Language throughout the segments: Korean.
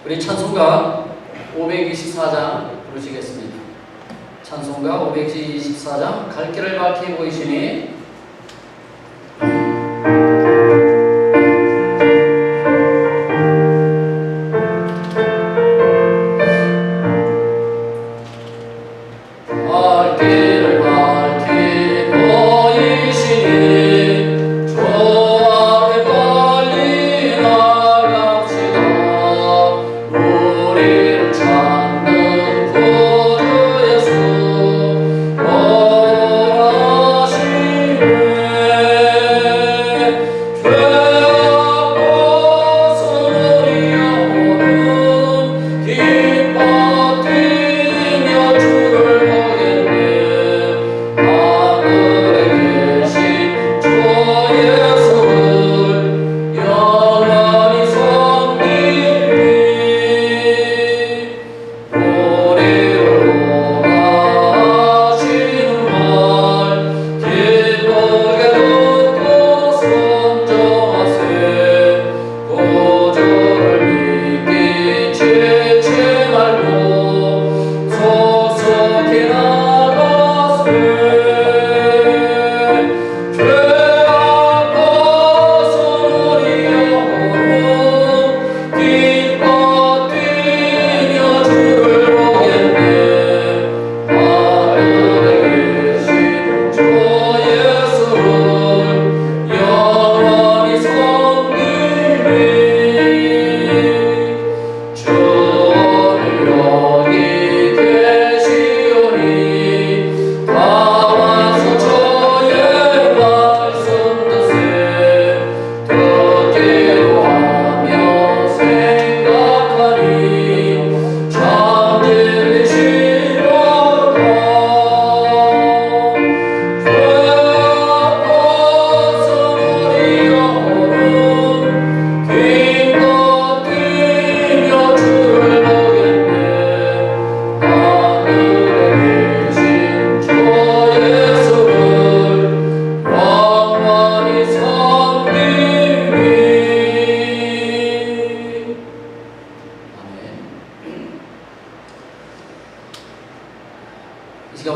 우리 찬송가 524장 부르시겠습니다. 찬송가 524장 갈 길을 밝히 보이시니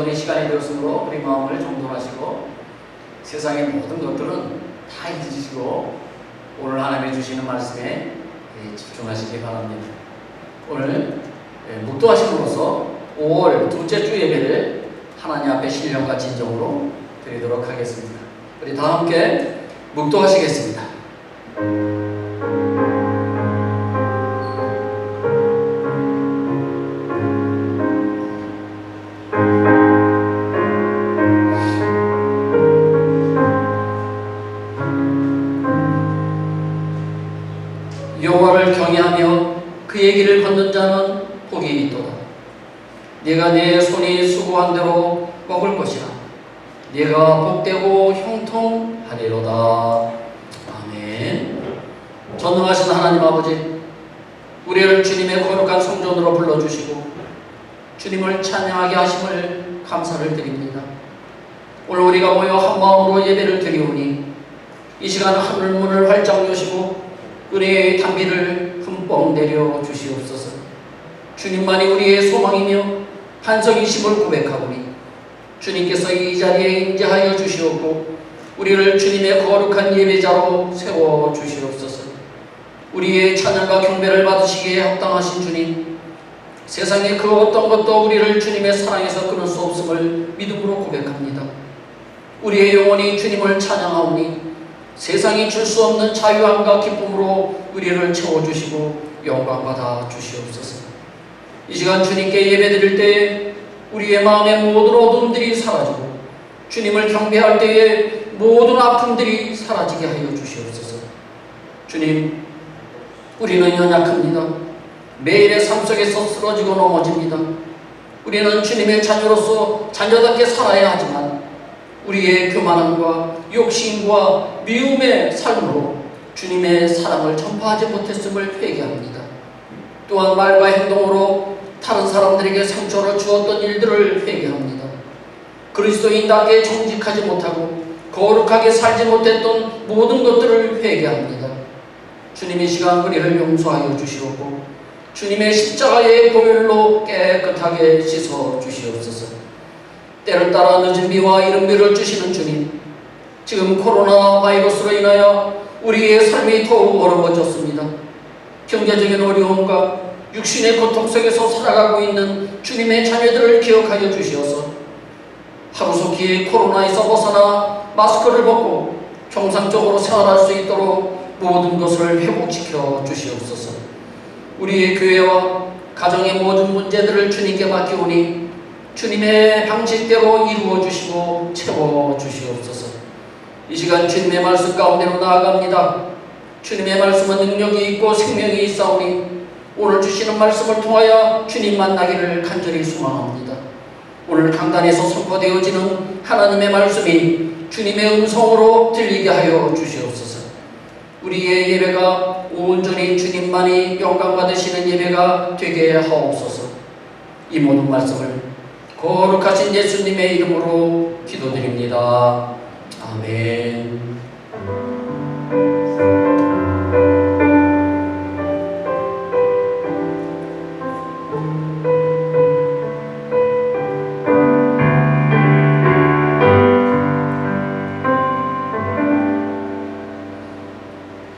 우리 시간이 되었으므로 우리 마음을 정돈하시고 세상의 모든 것들은 다 잊으시고 오늘 하나님이 주시는 말씀에 집중하시기 바랍니다. 오늘 묵도하심으로써 5월 둘째 주 예배를 하나님 앞에 신령과 진정으로 드리도록 하겠습니다. 우리 다 함께 묵도하시겠습니다. 여호와를 경외하며 그의 길을 걷는 자는 복이 있도다. 네가 내 손이 수고한 대로 먹을 것이라. 네가 복되고 형통하리로다. 아멘. 전능하신 하나님 아버지, 우리를 주님의 거룩한 성전으로 불러주시고 주님을 찬양하게 하심을 감사를 드립니다. 오늘 우리가 모여 한 마음으로 예배를 드리오니 이 시간 하늘문을 활짝 여시고 은혜의 단비를 흠뻑 내려 주시옵소서. 주님만이 우리의 소망이며 반석이심을 고백하오니 주님께서 이 자리에 임재하여 주시옵고 우리를 주님의 거룩한 예배자로 세워 주시옵소서. 우리의 찬양과 경배를 받으시기에 합당하신 주님, 세상의 그 어떤 것도 우리를 주님의 사랑에서 끊을 수 없음을 믿음으로 고백합니다. 우리의 영혼이 주님을 찬양하오니 세상이 줄 수 없는 자유함과 기쁨으로 우리를 채워주시고 영광받아 주시옵소서. 이 시간 주님께 예배드릴 때에 우리의 마음의 모든 어둠들이 사라지고 주님을 경배할 때에 모든 아픔들이 사라지게 하여 주시옵소서. 주님, 우리는 연약합니다. 매일의 삶 속에서 쓰러지고 넘어집니다. 우리는 주님의 자녀로서 자녀답게 살아야 하지만 우리의 교만함과 욕심과 미움의 삶으로 주님의 사랑을 전파하지 못했음을 회개합니다. 또한 말과 행동으로 다른 사람들에게 상처를 주었던 일들을 회개합니다. 그리스도인답게 정직하지 못하고 거룩하게 살지 못했던 모든 것들을 회개합니다. 주님이 시간 우리를 용서하여 주시옵고 주님의 십자가의 보혈로 깨끗하게 씻어 주시옵소서. 때를 따라 늦은 비와 이른 비를 주시는 주님, 지금 코로나 바이러스로 인하여 우리의 삶이 더욱 어려워졌습니다. 경제적인 어려움과 육신의 고통 속에서 살아가고 있는 주님의 자녀들을 기억하여 주시어서 하루속히 코로나에서 벗어나 마스크를 벗고 정상적으로 생활할 수 있도록 모든 것을 회복시켜 주시옵소서. 우리의 교회와 가정의 모든 문제들을 주님께 맡기오니 주님의 방식대로 이루어 주시고 채워 주시옵소서. 이 시간 주님의 말씀 가운데로 나아갑니다. 주님의 말씀은 능력이 있고 생명이 있사오니 오늘 주시는 말씀을 통하여 주님 만나기를 간절히 소망합니다. 오늘 강단에서 선포되어지는 하나님의 말씀이 주님의 음성으로 들리게 하여 주시옵소서. 우리의 예배가 온전히 주님만이 영광 받으시는 예배가 되게 하옵소서. 이 모든 말씀을 거룩하신 예수님의 이름으로 기도드립니다. 아멘.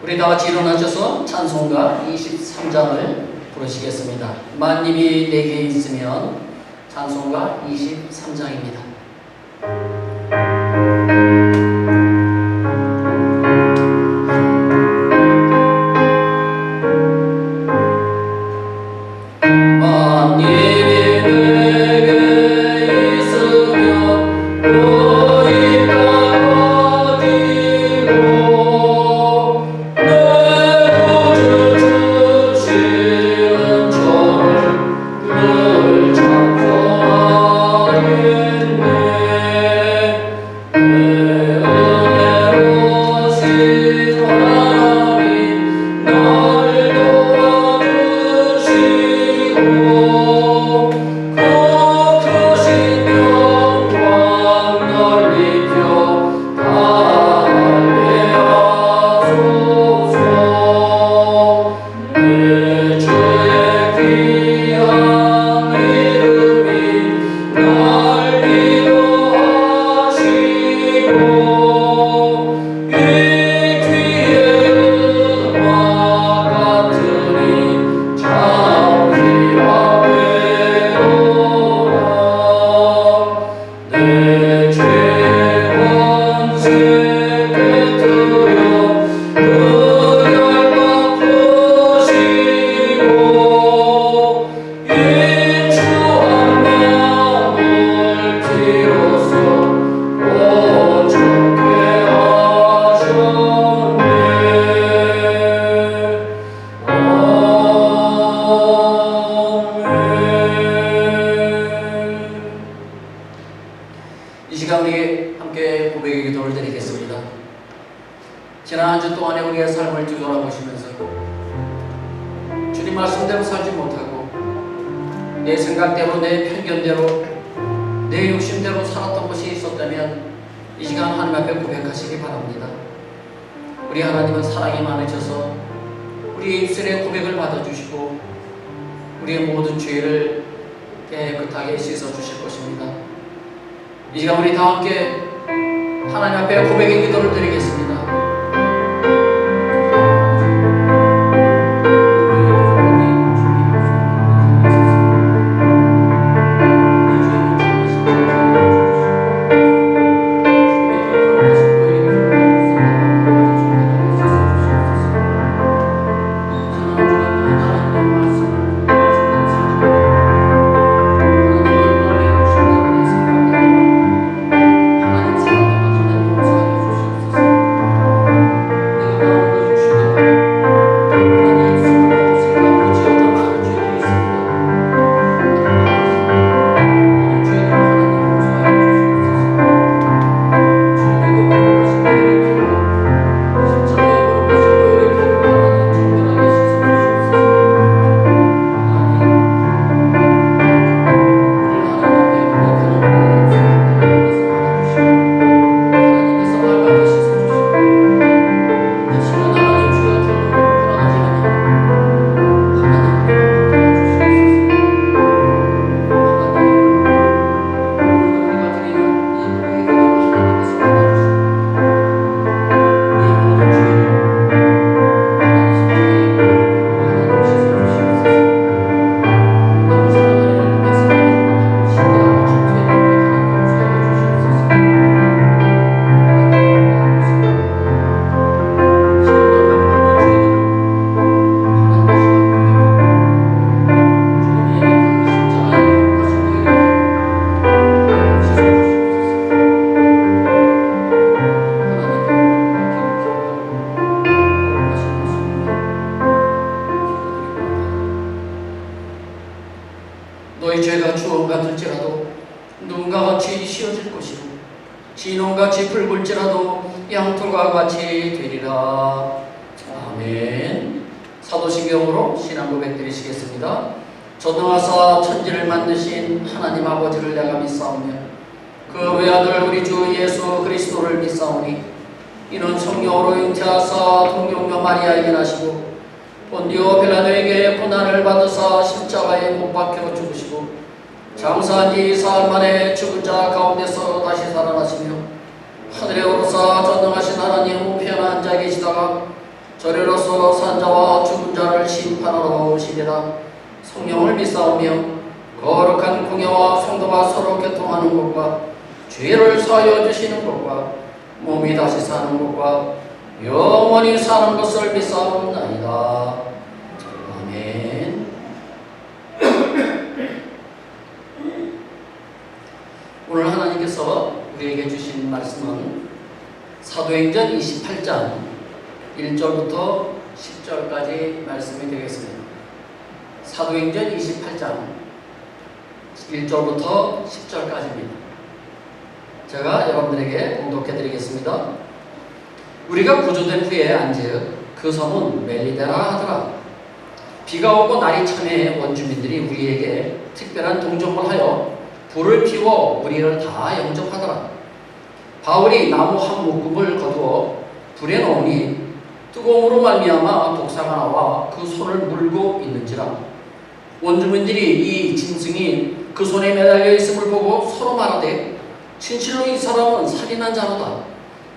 우리 다같이 일어나셔서 찬송가 23장을 부르시겠습니다. 만님이 내게 있으면 찬송가 23장입니다. 지난 한 주 동안에 우리의 삶을 뒤돌아보시면서 주님 말씀대로 살지 못하고 내 생각대로, 내 편견대로, 내 욕심대로 살았던 것이 있었다면 이 시간 하나님 앞에 고백하시기 바랍니다. 우리 하나님은 사랑이 많으셔서 우리의 입술의 고백을 받아주시고 우리의 모든 죄를 깨끗하게 씻어주실 것입니다. 이 시간 우리 다 함께 하나님 앞에 고백의 기도를 드리겠습니다. 너희 죄가 주원 같을지라도 눈과 같이 씌어질 것이고 진홍같이 붉을지라도 양털과 같이 되리라. 아멘. 사도신경으로 신앙 고백 드리시겠습니다. 전능하사 천지를 만드신 하나님 아버지를 내가 믿사오며 그 외아들 우리 주 예수 그리스도를 믿사오니 이는 성령으로 잉태하사 동정녀 마리아에게 나시고 본디오 빌라도에게 고난을 받으사 십자가에 못 박혀 죽으시고 장사한 지 사흘 만에 죽은 자 가운데서 다시 살아나시며 하늘에 오르사 전능하신 하나님 우편에 앉아 계시다가 저리로서 산 자와 죽은 자를 심판하러 오시리라. 성령을 믿사오며 거룩한 공예와 성도가 서로 교통하는 것과 죄를 사하여 주시는 것과 몸이 다시 사는 것과 영원히 사는 것을 믿사옵나이다. 아멘. 오늘 하나님께서 우리에게 주신 말씀은 사도행전 28장 1절부터 10절까지 말씀이 되겠습니다. 사도행전 28장 1절부터 10절까지입니다. 제가 여러분들에게 봉독해 드리겠습니다. 우리가 구조된 후에 안즉 그 섬은 멜리데라 하더라. 비가 오고 날이 참해 원주민들이 우리에게 특별한 동정을 하여 불을 피워 우리를 다 영접하더라. 바울이 나무 한 묶음을 거두어 불에 넣으니 뜨거움으로 말미암아 독사가 나와 그 손을 물고 있는지라. 원주민들이 이 짐승이 그 손에 매달려 있음을 보고 서로 말하되 진실로 이 사람은 살인한 자로다.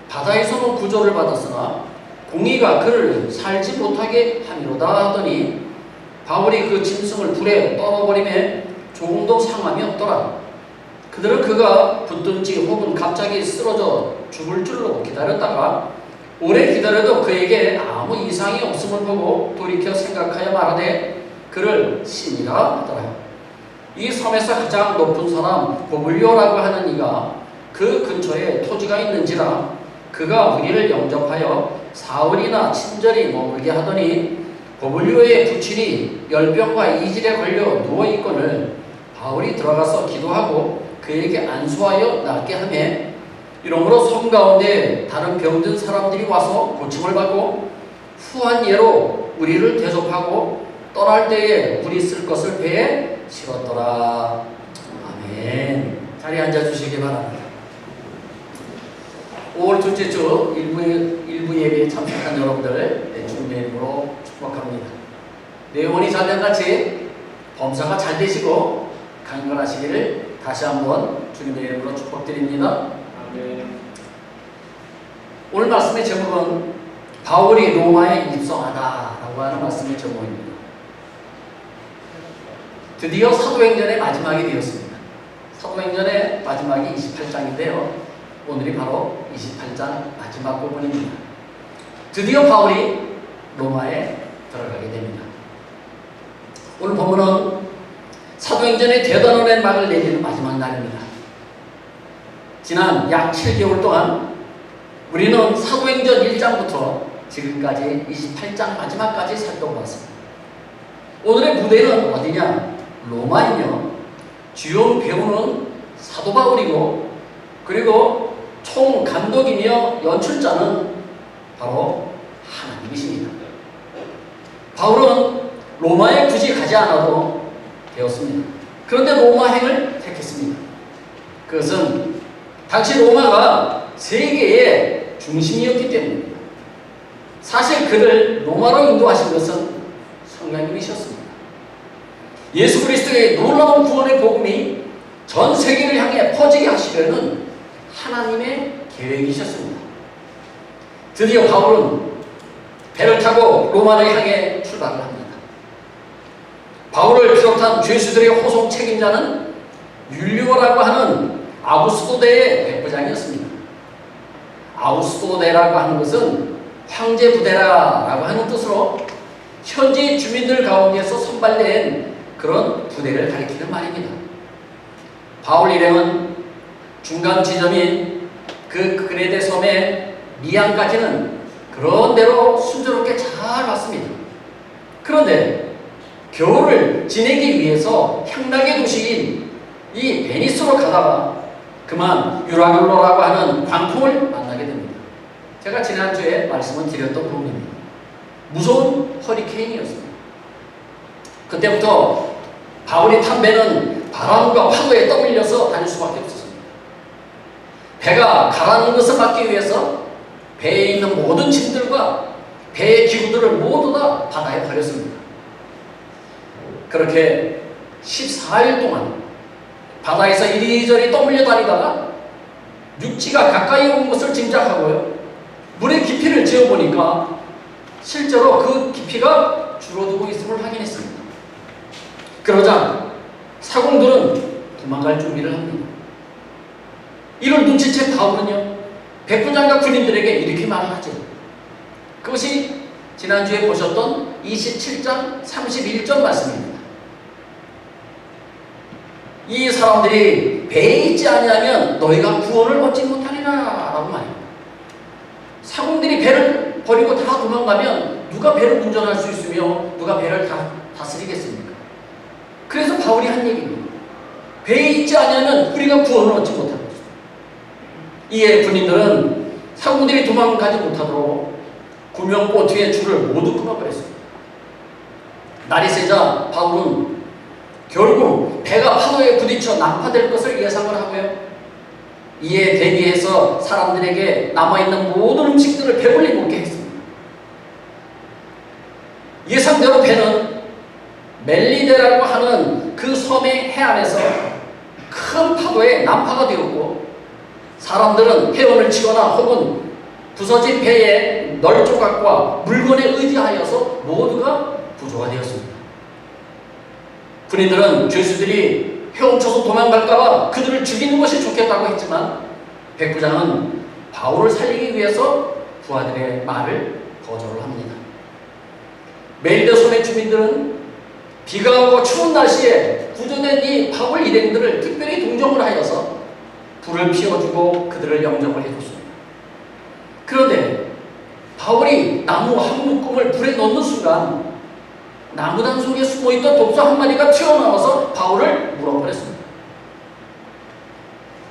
바다에서는 구조를 받았으나 공의가 그를 살지 못하게 함이로다 하더니 바울이 그 짐승을 불에 떨어버리매 조금도 상함이 없더라. 그들은 그가 붙든지 혹은 갑자기 쓰러져 죽을 줄로 기다렸다가 오래 기다려도 그에게 아무 이상이 없음을 보고 돌이켜 생각하여 말하되 그를 신이라 하더라. 이 섬에서 가장 높은 사람 고블리오라고 하는 이가 그 근처에 토지가 있는지라 그가 우리를 영접하여 사흘이나 친절히 머물게 하더니 고블리오의 부친이 열병과 이질에 걸려 누워있거늘 바울이 들어가서 기도하고 그에게 안수하여 낫게 하매 이러므로 섬 가운데 다른 병든 사람들이 와서 고침을 받고 후한 예로 우리를 대접하고 떠날 때에 우리 쓸 것을 배에 실었더라. 아멘. 자리에 앉아주시기 바랍니다. 5월 둘째 주 일부 예배에 참석한 여러분들 주님의 이름으로 축복합니다. 내용이 잘된같이 범사가 잘 되시고 강건하시기를 다시 한번 주님의 이름으로 축복드립니다. 아멘. 오늘 말씀의 제목은 바울이 로마에 입성하다라고 하는 말씀의 제목입니다. 드디어 사도행전의 마지막이 되었습니다. 사도행전의 마지막이 28장인데요. 오늘이 바로 28장 마지막 부분입니다. 드디어 바울이 로마에 들어가게 됩니다. 오늘 본문은 사도행전의 대단원의 막을 내리는 마지막 날입니다. 지난 약 7개월 동안 우리는 사도행전 1장부터 지금까지 28장 마지막까지 살펴보았습니다. 오늘의 무대는 어디냐? 로마이며 주요 배우는 사도 바울이고 그리고 총 감독이며 연출자는 바로 하나님이십니다. 바울은 로마에 굳이 가지 않아도 되었습니다. 그런데 로마행을 택했습니다. 그것은 당시 로마가 세계의 중심이었기 때문입니다. 사실 그를 로마로 인도하신 것은 성령님이셨습니다. 예수 그리스도의 놀라운 구원의 복음이 전 세계를 향해 퍼지게 하시려는 하나님의 계획이셨습니다. 드디어 바울은 배를 타고 로마를 향해 출발을 합니다. 바울을 비롯한 죄수들의 호송 책임자는 율리오라고 하는 아우구스토대의 백부장이었습니다. 아우구스토대라고 하는 것은 황제 부대라고 하는 뜻으로 현지 주민들 가운데서 선발된 그런 부대를 가리키는 말입니다. 바울 일행은 중간 지점인 그 그레데 섬의 미안까지는 그런 대로 순조롭게 잘 왔습니다. 그런데 겨울을 지내기 위해서 향락의 도시인 이 베니스로 가다가 그만 유라굴로라고 하는 광풍을 만나게 됩니다. 제가 지난주에 말씀을 드렸던 부분입니다. 무서운 허리케인이었습니다. 그때부터 바울이 탄 배는 바람과 파도에 떠밀려서 다닐 수밖에 없었습니다. 배가 가라앉는 것을 막기 위해서 배에 있는 모든 짐들과 배의 기구들을 모두 다 바다에 버렸습니다. 그렇게 14일 동안 바다에서 이리저리 떠밀려 다니다가 육지가 가까이 온 것을 짐작하고요. 물의 깊이를 재어보니까 실제로 그 깊이가 줄어들고 있음을 확인했습니다. 그러자 사공들은 도망갈 준비를 합니다. 이를 눈치챈 바울은요, 백부장과 군인들에게 이렇게 말을 하죠. 그것이 지난주에 보셨던 27장 31절 말씀입니다. 이 사람들이 배에 있지 아니하면 너희가 구원을 얻지 못하리라 라고 말합니다. 사공들이 배를 버리고 다 도망가면 누가 배를 운전할 수 있으며 누가 배를 다스리겠습니까? 그래서 바울이 한 얘기입니다. 배에 있지 아니하면 우리가 구원을 얻지 못합니다. 이에 군인들은 사공들이 도망가지 못하도록 구명보트의 줄을 모두 끊어버렸습니다. 날이 새자 바울은 결국 배가 파도에 부딪혀 난파될 것을 예상을 하고요. 이에 대비해서 사람들에게 남아있는 모든 음식들을 배불리 먹게 했습니다. 예상대로 배는 멜리데라고 하는 그 섬의 해안에서 큰 파도에 난파가 되었고, 사람들은 해원을 치거나 혹은 부서진 배의 널조각과 물건에 의지하여서 모두가 부조가 되었습니다. 군인들은 죄수들이 헤엄쳐서 도망갈까봐 그들을 죽이는 것이 좋겠다고 했지만 백부장은 바울을 살리기 위해서 부하들의 말을 거절을 합니다. 멜리데 섬의 주민들은 비가 오고 추운 날씨에 구조된 이 바울 일행들을 특별히 동정을 하여서 불을 피워주고 그들을 영접을 해줬습니다. 그런데 바울이 나무 한 묶음을 불에 넣는 순간 나무단 속에 숨어있던 독소 한 마리가 튀어나와서 바울을 물어버렸습니다.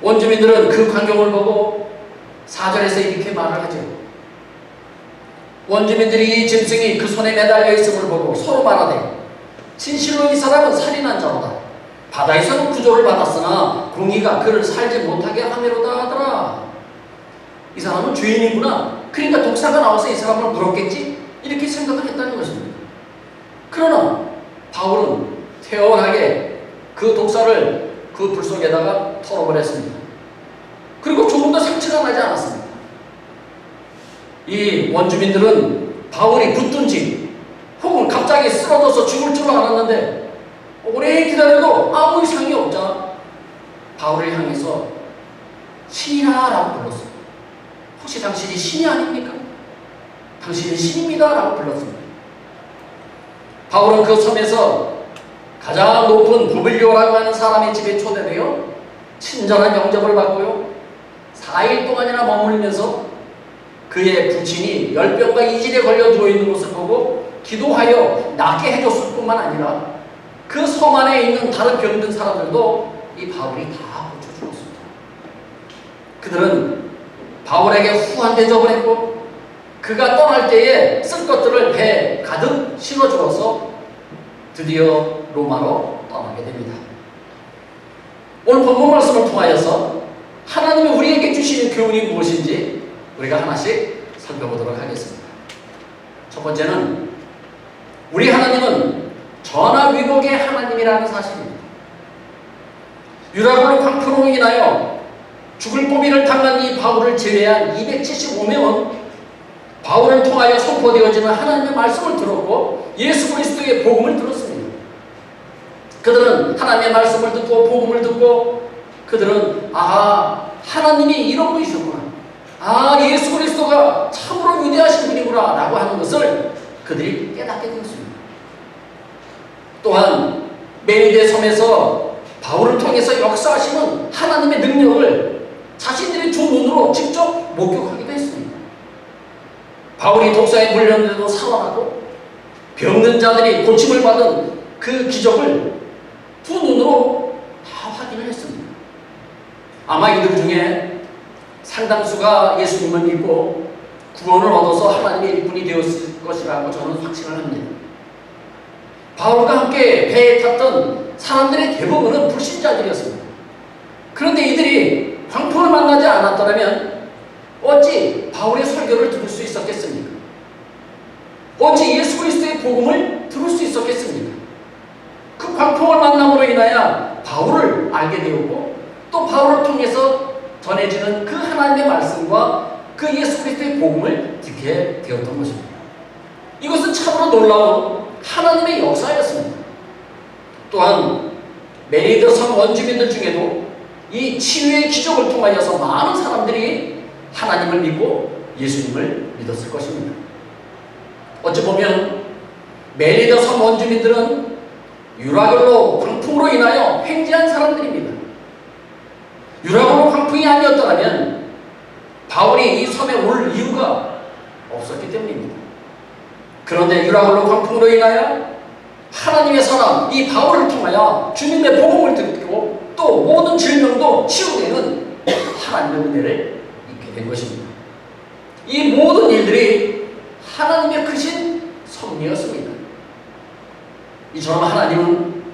원주민들은 그 광경을 보고 4절에서 이렇게 말을 하죠. 원주민들이 이 짐승이 그 손에 매달려 있음을 보고 서로 말하되 진실로 이 사람은 살인한 자로다. 바다에서는 구조를 받았으나 공의가 그를 살지 못하게 하미로다 하더라. 이 사람은 죄인이구나. 그러니까 독사가 나와서 이 사람을 물었겠지? 이렇게 생각을 했다는 것입니다. 그러나 바울은 태연하게 그 독사를 그 불 속에다가 털어버렸습니다. 그리고 조금 더 상처가 나지 않았습니다. 이 원주민들은 바울이 붙든지 혹은 갑자기 쓰러져서 죽을 줄 알았는데 오래 기다려도 아무 이상이 없자 바울을 향해서 신이라 라고 불렀습니다. 혹시 당신이 신이 아닙니까? 당신은 신입니다 라고 불렀습니다. 바울은 그 섬에서 가장 높은 부빌리오라고 하는 사람의 집에 초대되어 친절한 영접을 받고요. 4일 동안이나 머물면서 그의 부친이 열병과 이질에 걸려 누워있는 것을 보고 기도하여 낫게 해줬을 뿐만 아니라 그 섬 안에 있는 다른 병든 사람들도 이 바울이 다 고쳐주었습니다. 그들은 바울에게 후한 대접을 했고 그가 떠날 때에 쓸 것들을 배에 가득 실어주어서 드디어 로마로 떠나게 됩니다. 오늘 본문 말씀을 통하여서 하나님이 우리에게 주시는 교훈이 무엇인지 우리가 하나씩 살펴보도록 하겠습니다. 첫 번째는 우리 하나님은 전화위복의 하나님이라는 사실입니다. 유라굴로 광풍으로 인하여 죽을 고비를 당한 이 바울을 제외한 275명은 바울을 통하여 선포되어지는 하나님의 말씀을 들었고 예수 그리스도의 복음을 들었습니다. 그들은 하나님의 말씀을 듣고 복음을 듣고 그들은 하나님이 이런 분이셨구나. 예수 그리스도가 참으로 위대하신 분이구나 라고 하는 것을 그들이 깨닫게 되었습니다. 또한 멜리데 섬에서 바울을 통해서 역사하시는 하나님의 능력을 자신들의 두 눈으로 직접 목격하기도 했습니다. 바울이 독사에 물렸는데도 살아나고 병든 자들이 고침을 받은 그 기적을 두 눈으로 다 확인을 했습니다. 아마 이들 중에 상당수가 예수님을 믿고 구원을 얻어서 하나님의 일꾼이 되었을 것이라고 저는 확신을 합니다. 바울과 함께 배에 탔던 사람들의 대부분은 불신자들이었습니다. 그런데 이들이 광풍을 만나지 않았더라면 어찌 바울의 설교를 들을 수 있었겠습니까? 어찌 예수 그리스도의 복음을 들을 수 있었겠습니까? 그 광풍을 만남으로 인하여 바울을 알게 되었고 또 바울을 통해서 전해지는 그 하나님의 말씀과 그 예수 그리스도의 복음을 듣게 되었던 것입니다. 이것은 참으로 놀라운 하나님의 역사였습니다. 또한 메리드 섬 원주민들 중에도 이 치유의 기적을 통하여서 많은 사람들이 하나님을 믿고 예수님을 믿었을 것입니다. 어찌 보면 메리드 섬 원주민들은 유라굴로 광풍으로 인하여 횡재한 사람들입니다. 유라굴로 광풍이 아니었더라면 바울이 이 섬에 올 이유가 없었기 때문입니다. 그런데 유라굴로 광풍으로 인하여 하나님의 사람 이 바울을 통하여 주님의 복음을 듣고 또 모든 질병도 치유되는 하나님의 은혜를 입게 된 것입니다. 이 모든 일들이 하나님의 크신 섭리였습니다. 이처럼 하나님은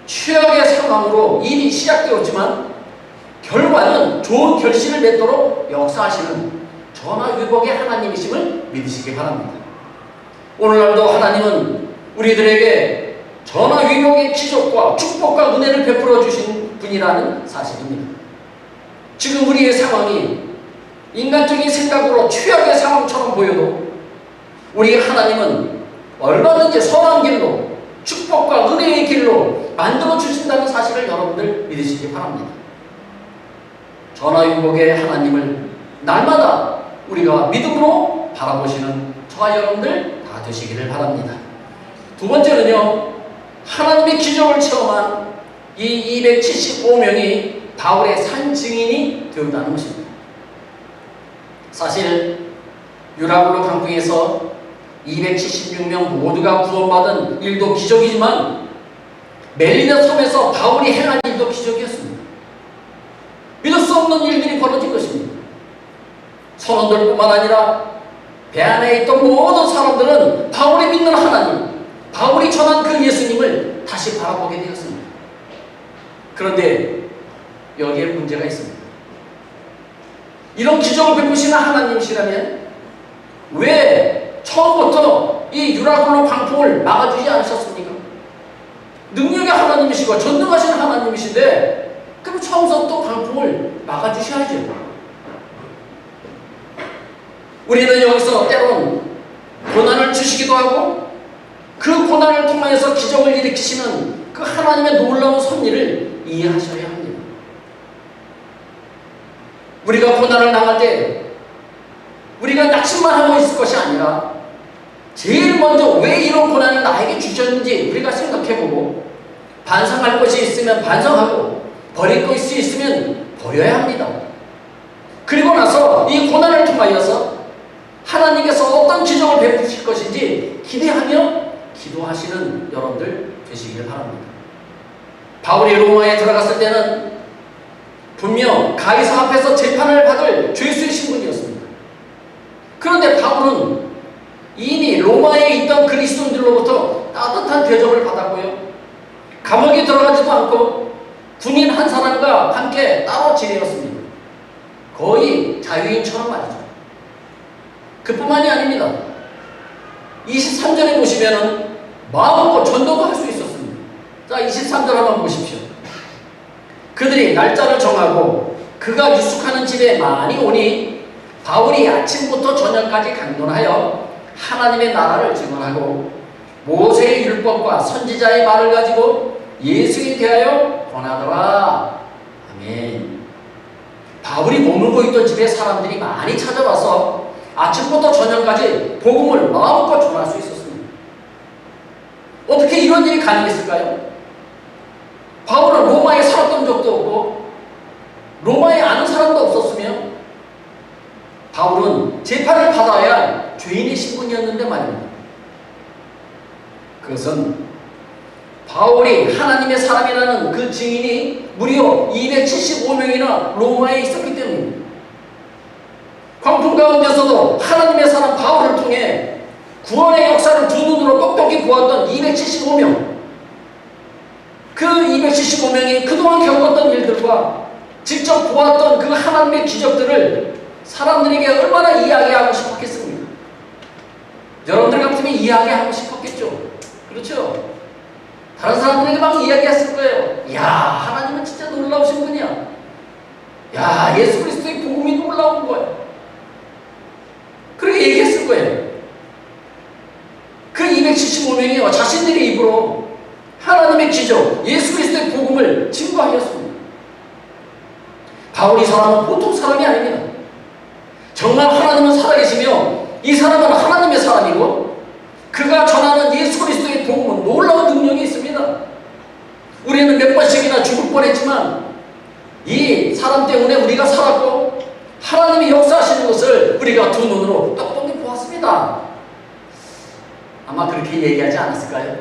최악의 상황으로 일이 시작되었지만 결과는 좋은 결실을 맺도록 역사하시는 전화위복의 하나님이심을 믿으시기 바랍니다. 오늘날도 하나님은 우리들에게 전화위복의 기적과 축복과 은혜를 베풀어 주신 분이라는 사실입니다. 지금 우리의 상황이 인간적인 생각으로 최악의 상황처럼 보여도 우리 하나님은 얼마든지 선한 길로 축복과 은혜의 길로 만들어 주신다는 사실을 여러분들 믿으시기 바랍니다. 전화위복의 하나님을 날마다 우리가 믿음으로 바라보시는 저와 여러분들 다 되시기를 바랍니다. 두 번째는요, 하나님의 기적을 체험한 이 275명이 바울의 산 증인이 되었다는 것입니다. 사실 유라굴로 광풍에서 276명 모두가 구원받은 일도 기적이지만 멜리다 섬에서 바울이 행한 일도 기적이었습니다. 믿을 수 없는 일들이 벌어진 것입니다. 선원들뿐만 아니라 배 안에 있던 모든 사람들은 바울이 믿는 하나님, 바울이 전한 그 예수님을 다시 바라보게 되었습니다. 그런데 여기에 문제가 있습니다. 이런 기적을 베푸시는 하나님이시라면 왜 처음부터 이 유라굴로 광풍을 막아주지 않으셨습니까? 능력의 하나님이시고 전능하신 하나님이신데 그럼 처음부터 또 광풍을 막아주셔야죠. 우리는 여기서 때로는 고난을 주시기도 하고 그 고난을 통하여서 기적을 일으키시는 그 하나님의 놀라운 섭리를 이해하셔야 합니다. 우리가 고난을 당할 때 우리가 낙심만 하고 있을 것이 아니라 제일 먼저 왜 이런 고난을 나에게 주셨는지 우리가 생각해보고 반성할 것이 있으면 반성하고 버릴 것이 있으면 버려야 합니다. 그리고 나서 이 고난을 통하여서 하나님께서 어떤 기적을 베푸실 것인지 기대하며 기도하시는 여러분들 되시기를 바랍니다. 바울이 로마에 들어갔을 때는 분명 가이사 앞에서 재판을 받을 죄수의 신분이었습니다. 그런데 바울은 이미 로마에 있던 그리스도인들로부터 따뜻한 대접을 받았고요. 감옥에 들어가지도 않고 군인 한 사람과 함께 따로 지내었습니다. 거의 자유인처럼 말이죠. 그뿐만이 아닙니다. 23절에 보시면은 마음껏 전도도 할 수 있었습니다. 자, 23절 한번 보십시오. 그들이 날짜를 정하고 그가 유숙하는 집에 많이 오니 바울이 아침부터 저녁까지 강론하여 하나님의 나라를 증언하고 모세의 율법과 선지자의 말을 가지고 예수에 대하여 권하더라. 아멘. 바울이 머물고 있던 집에 사람들이 많이 찾아와서 아침부터 저녁까지 복음을 마음껏 전할 수 있었습니다. 어떻게 이런 일이 가능했을까요? 바울은 로마에 살았던 적도 없고 로마에 아는 사람도 없었으며 바울은 재판을 받아야 할 죄인의 신분이었는데 말입니다. 그것은 바울이 하나님의 사람이라는 그 증인이 무려 275명이나 로마에 있었기 때문입니다. 광풍 가운데서도 하나님의 사람 바울을 통해 구원의 역사를 두 눈으로 똑똑히 보았던 275명, 그 275명이 그동안 겪었던 일들과 직접 보았던 그 하나님의 기적들을 사람들에게 얼마나 이야기하고 싶었겠습니까? 여러분들 같으면 이야기하고 싶었겠죠. 그렇죠? 다른 사람들에게 막 이야기했을 거예요. 야, 하나님은 진짜 놀라우신 분이야. 야, 예수 그리스도의 복음이 놀라운 거야. 그렇게 얘기했을 거예요. 그 275명이 자신들의 입으로 하나님의 기적, 예수 그리스도의 복음을 증거하였습니다. 바울 이 사람은 보통 사람이 아닙니다. 정말 하나님은 살아계시며 이 사람은 하나님의 사람이고 그가 전하는 예수 그리스도의 복음은 놀라운 능력이 있습니다. 우리는 몇 번씩이나 죽을 뻔했지만 이 사람 때문에 우리가 살았고 하나님이 역사하시는 것을 우리가 두 눈으로 똑똑히 보았습니다. 아마 그렇게 얘기하지 않았을까요?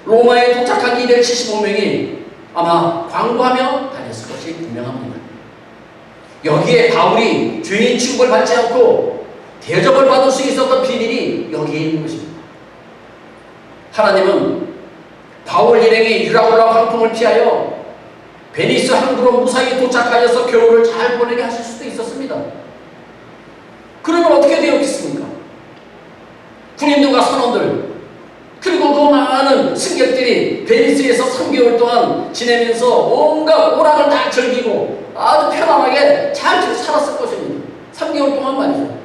로마에 도착한 275명이 아마 광고하며 다녔을 것이 분명합니다. 여기에 바울이 죄인 취급을 받지 않고 대접을 받을 수 있었던 비밀이 여기에 있는 것입니다. 하나님은 바울 일행이 유라굴라 광풍을 피하여 베니스 항구로 무사히 도착하여서 겨울을 잘 보내게 하실 수도 있었습니다. 그러면 어떻게 되었겠습니까? 군인들과 선원들 그리고 그 많은 승객들이 베니스에서 3개월 동안 지내면서 온갖 오락을 다 즐기고 아주 편안하게 잘 살았을 것입니다. 3개월 동안 말이죠.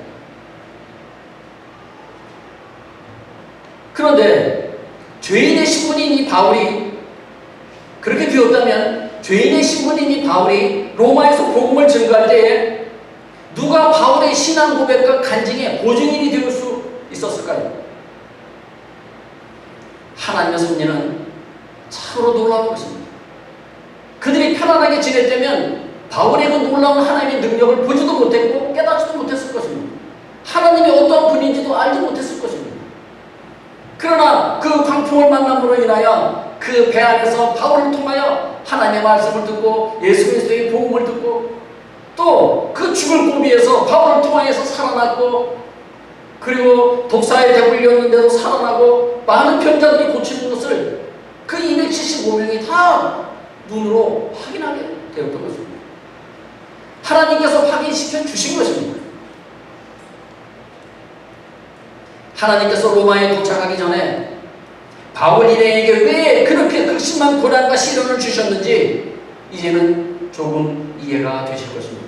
그런데 죄인의 신분인 이 바울이 그렇게 되었다면 죄인의 신분인 이 바울이 로마에서 복음을 증거할 때에 누가 바울의 신앙 고백과 간증의 보증인이 되어 수 있었을까요? 하나님의 섭리는 참으로 놀라운 것입니다. 그들이 편안하게 지냈다면 바울의 그 놀라운 하나님의 능력을 보지도 못했고 깨닫지도 못했을 것입니다. 하나님이 어떠한 분인지도 알지 못했을 것입니다. 그러나 그 광풍을 만남으로 인하여 그 배 안에서 바울을 통하여 하나님의 말씀을 듣고 예수 그리스도의 복음을 듣고 또 그 죽을 고비에서 바울을 통하여서 살아났고 그리고 독사에 대물렸는데도 살아나고 많은 병자들이 고치는 것을 그 275명이 다 눈으로 확인하게 되었던 것입니다. 하나님께서 확인시켜 주신 것입니다. 하나님께서 로마에 도착하기 전에 바울 일행에게 왜 그렇게 극심한 고난과 시련을 주셨는지 이제는 조금 이해가 되실 것입니다.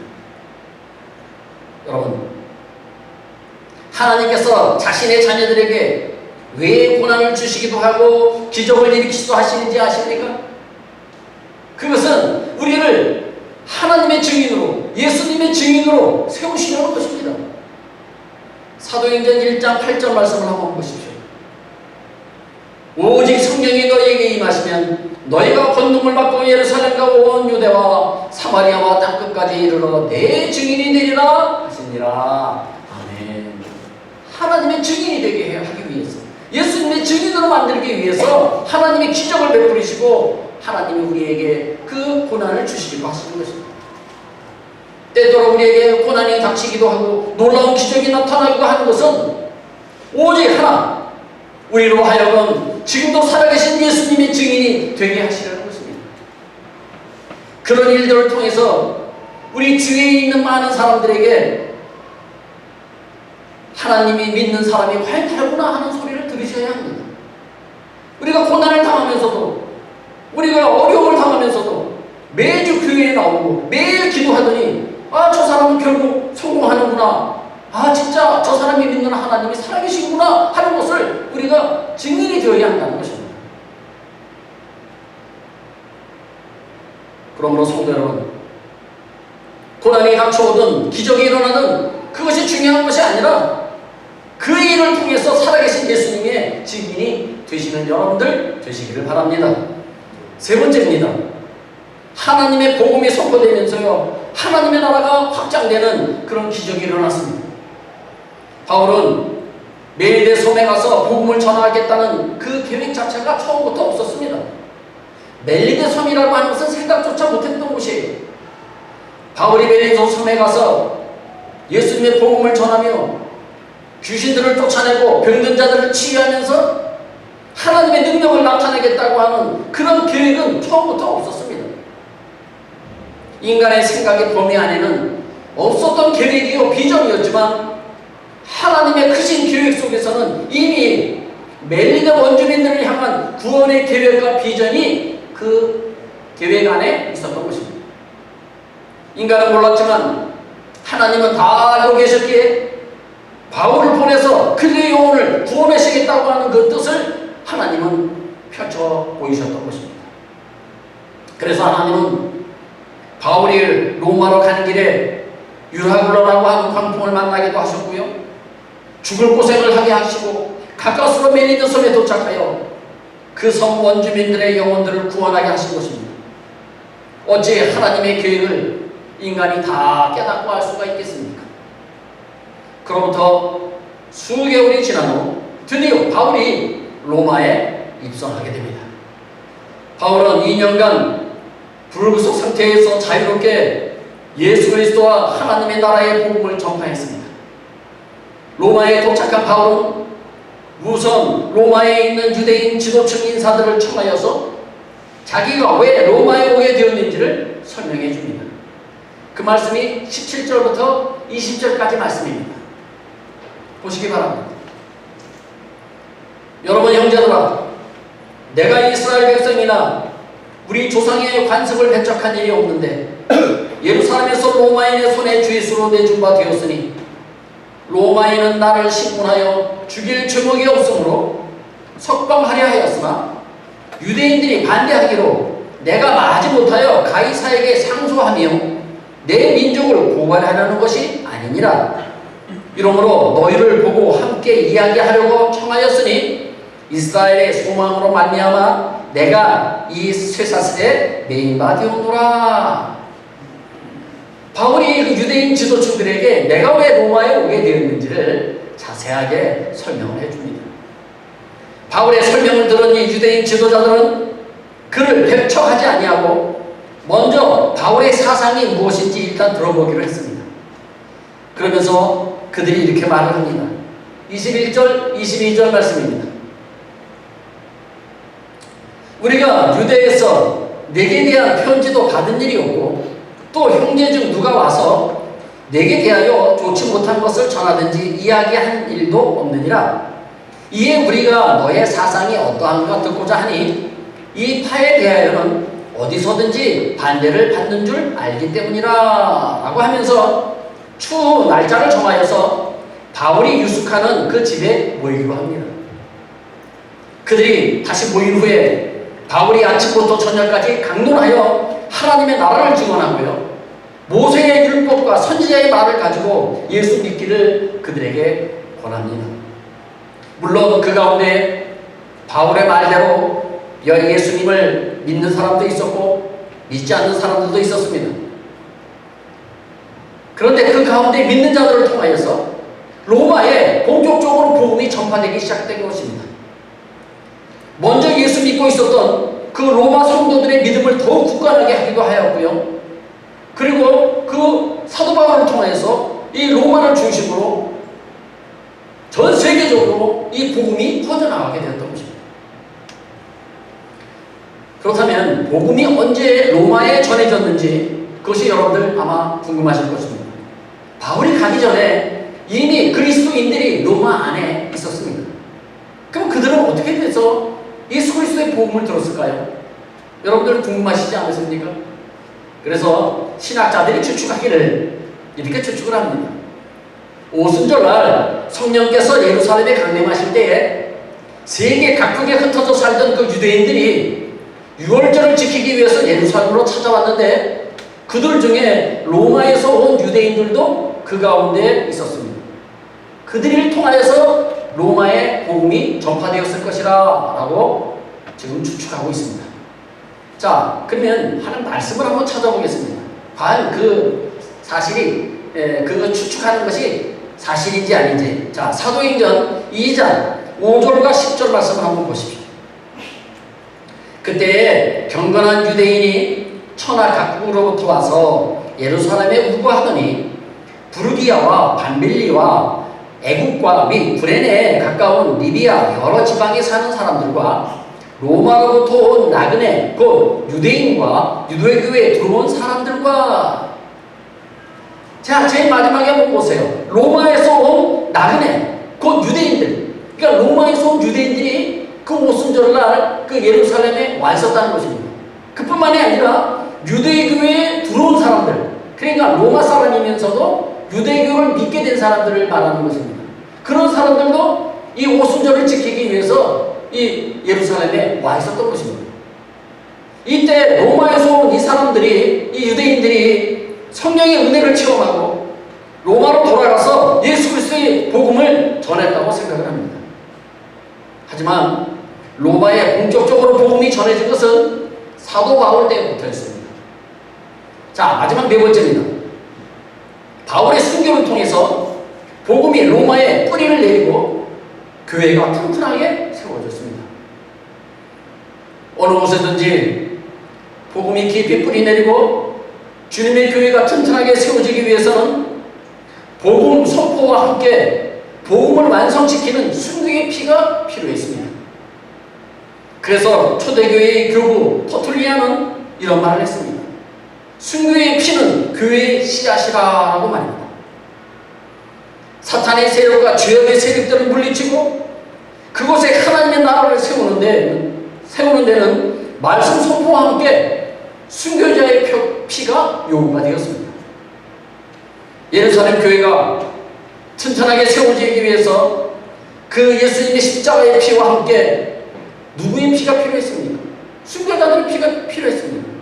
여러분, 하나님께서 자신의 자녀들에게 왜 고난을 주시기도 하고 기적을 일으키기도 하시는지 아십니까? 그것은 우리를 하나님의 증인으로, 예수님의 증인으로 세우시려는 것입니다. 사도행전 1장 8절 말씀을 한번 보십시오. 오직 성령이 너희에게 임하시면 너희가 권능을 받고 예루살렘과 온 유대와 사마리아와 땅끝까지 이르러 내 증인이 되리라 하시니라. 아멘. 하나님의 증인이 되게 하기 위해서, 예수님의 증인으로 만들기 위해서 하나님의 기적을 베풀으시고 하나님이 우리에게 그 고난을 주시기도 하시는 것입니다. 때때로 우리에게 고난이 닥치기도 하고 놀라운 기적이 나타나기도 하는 것은 오직 하나, 우리로 하여금 지금도 살아계신 예수님의 증인이 되게 하시려는 것입니다. 그런 일들을 통해서 우리 주위에 있는 많은 사람들에게 하나님이 믿는 사람이 과연 다르구나 하는 소리를 들으셔야 합니다. 우리가 고난을 당하면서도, 우리가 어려움을 당하면서도 매주 교회에 나오고 매일 기도하더니 아, 저 사람은 결국 성공하는구나, 아, 진짜 저 사람이 믿는 하나님이 살아계시구나 하는 것을 우리가 증인이 되어야 한다는 것입니다. 그러므로 성도 여러분, 고난이 닥쳐오든 기적이 일어나든 그것이 중요한 것이 아니라 그 일을 통해서 살아계신 예수님의 증인이 되시는 여러분들 되시기를 바랍니다. 세 번째입니다. 하나님의 복음이 선포되면서요, 하나님의 나라가 확장되는 그런 기적이 일어났습니다. 바울은 멜리데 섬에 가서 복음을 전하겠다는 그 계획 자체가 처음부터 없었습니다. 멜리데 섬이라고 하는 것은 생각조차 못했던 곳이에요. 바울이 멜리데 섬에 가서 예수님의 복음을 전하며 귀신들을 쫓아내고 병든 자들을 치유하면서 하나님의 능력을 나타내겠다고 하는 그런 계획은 처음부터 없었습니다. 인간의 생각의 범위 안에는 없었던 계획이요 비전이었지만 하나님의 크신 계획 속에서는 이미 멜리데 원주민들을 향한 구원의 계획과 비전이 그 계획 안에 있었던 것입니다. 인간은 몰랐지만 하나님은 다 알고 계셨기에 바울을 보내서 그들의 영혼을 구원하시겠다고 하는 그 뜻을 하나님은 펼쳐 보이셨던 것입니다. 그래서 하나님은 바울이 로마로 가는 길에 유라굴로라고 하는 광풍을 만나기도 하셨고요. 죽을 고생을 하게 하시고 가까스로 멜리데 섬에 도착하여 그 섬 원주민들의 영혼들을 구원하게 하신 것입니다. 어찌 하나님의 계획을 인간이 다 깨닫고 알 수가 있겠습니까? 그로부터 수개월이 지난 후 드디어 바울이 로마에 입성하게 됩니다. 바울은 2년간 불구속 상태에서 자유롭게 예수 그리스도와 하나님의 나라의 복음을 전파했습니다. 로마에 도착한 바울은 우선 로마에 있는 유대인 지도층 인사들을 청하여서 자기가 왜 로마에 오게 되었는지를 설명해 줍니다. 그 말씀이 17절부터 20절까지 말씀입니다. 보시기 바랍니다. 여러분 형제들아, 내가 이스라엘 백성이나 우리 조상의 관습을 배척한 일이 없는데 예루살렘에서 로마인의 손에 죄수로 내준 바 되었으니 로마인은 나를 신문하여 죽일 죄목이 없으므로 석방하려 하였으나 유대인들이 반대하기로 내가 마지 못하여 가이사에게 상소하며 내 민족을 고발하려는 것이 아니니라. 이러므로 너희를 보고 함께 이야기하려고 청하였으니 이스라엘의 소망으로 말미암아 내가 이 쇠사슬에 매인 바 되었노라. 바울이 그 유대인 지도층들에게 내가 왜 로마에 오게 되었는지를 자세하게 설명을 해줍니다. 바울의 설명을 들은 이 유대인 지도자들은 그를 배척하지 아니하고 먼저 바울의 사상이 무엇인지 일단 들어보기로 했습니다. 그러면서 그들이 이렇게 말을 합니다. 21절, 22절 말씀입니다. 우리가 유대에서 내게 대한 편지도 받은 일이 없고 또 형제 중 누가 와서 내게 대하여 좋지 못한 것을 전하든지 이야기한 일도 없느니라. 이에 우리가 너의 사상이 어떠한가 듣고자 하니 이 파에 대하여는 어디서든지 반대를 받는 줄 알기 때문이라 라고 하면서 추후 날짜를 정하여서 바울이 유숙하는 그 집에 모이기로 합니다. 그들이 다시 모인 후에 바울이 아침부터 저녁까지 강론하여 하나님의 나라를 증언하고요, 모세의 율법과 선지자의 말을 가지고 예수 믿기를 그들에게 권합니다. 물론 그 가운데 바울의 말대로 예수님을 믿는 사람도 있었고 믿지 않는 사람들도 있었습니다. 그런데 그 가운데 믿는 자들을 통하여서 로마에 본격적으로 복음이 전파되기 시작된 것입니다. 먼저 예수 믿고 있었던 그 로마 성도들의 믿음을 더욱 굳건하게 하기도 하였고요. 그리고 그 사도 바울을 통해서 이 로마를 중심으로 전 세계적으로 이 복음이 퍼져나가게 되었던 것입니다. 그렇다면 복음이 언제 로마에 전해졌는지 그것이 여러분들 아마 궁금하실 것입니다. 바울이 가기 전에 이미 그리스도인들이 로마 안에 있었습니다. 그럼 그들은 어떻게 돼서 예수 그리스도의 복음을 들었을까요? 여러분들 궁금하시지 않으십니까? 그래서 신학자들이 추측하기를 이렇게 추측을 합니다. 오순절날 성령께서 예루살렘에 강림하실 때에 세계 각국에 흩어져 살던 그 유대인들이 유월절을 지키기 위해서 예루살렘으로 찾아왔는데 그들 중에 로마에서 온 유대인들도 그 가운데 있었습니다. 그들을 통하여서 로마의 복음이 전파되었을 것이라 라고 지금 추측하고 있습니다. 자, 그러면 하는 말씀을 한번 찾아보겠습니다. 과연 그 사실이 그거 추측하는 것이 사실인지 아닌지. 자, 사도행전 2장 5절과 10절 말씀을 한번 보십시오. 그때 경건한 유대인이 천하 각국으로부터 와서 예루살렘에 우거하더니 부르기아와 밤빌리와 애국과 및 구레네에 가까운 리비아 여러 지방에 사는 사람들과 로마로부터 온 나그네 곧 유대인과 유대교회에 들어온 사람들과. 자, 제일 마지막에 한번 보세요. 로마에서 온 나그네 곧 유대인들, 그러니까 로마에서 온 유대인들이 그 오순절날 그 예루살렘에 와 있었다는 것입니다. 그뿐만이 아니라 유대교회에 들어온 사람들, 그러니까 로마 사람이면서도 유대교를 믿게 된 사람들을 말하는 것입니다. 그런 사람들도 이 오순절을 지키기 위해서 이 예루살렘에 와 있었던 것입니다. 이때 로마에서 온 이 사람들이, 이 유대인들이 성령의 은혜를 체험하고 로마로 돌아가서 예수 그리스도의 복음을 전했다고 생각을 합니다. 하지만 로마에 본격적으로 복음이 전해진 것은 사도 바울 때부터였습니다. 자, 마지막 네 번째입니다. 바울의 순교를 통해서 복음이 로마에 뿌리를 내리고 교회가 튼튼하게 세워졌습니다. 어느 곳에든지 복음이 깊이 뿌리 내리고 주님의 교회가 튼튼하게 세워지기 위해서는 복음 선포와 함께 복음을 완성시키는 순교의 피가 필요했습니다. 그래서 초대교회의 교부 터툴리아는 이런 말을 했습니다. 순교의 피는 교회의 씨앗이라고 말입니다. 사탄의 세력과 죄악의 세력들을 물리치고 그곳에 하나님의 나라를 세우는 데는 말씀 선포와 함께 순교자의 피가 요구가 되었습니다. 예루살렘 교회가 튼튼하게 세워지기 위해서 그 예수님의 십자가의 피와 함께 누구의 피가 필요했습니까? 순교자들의 피가 필요했습니다.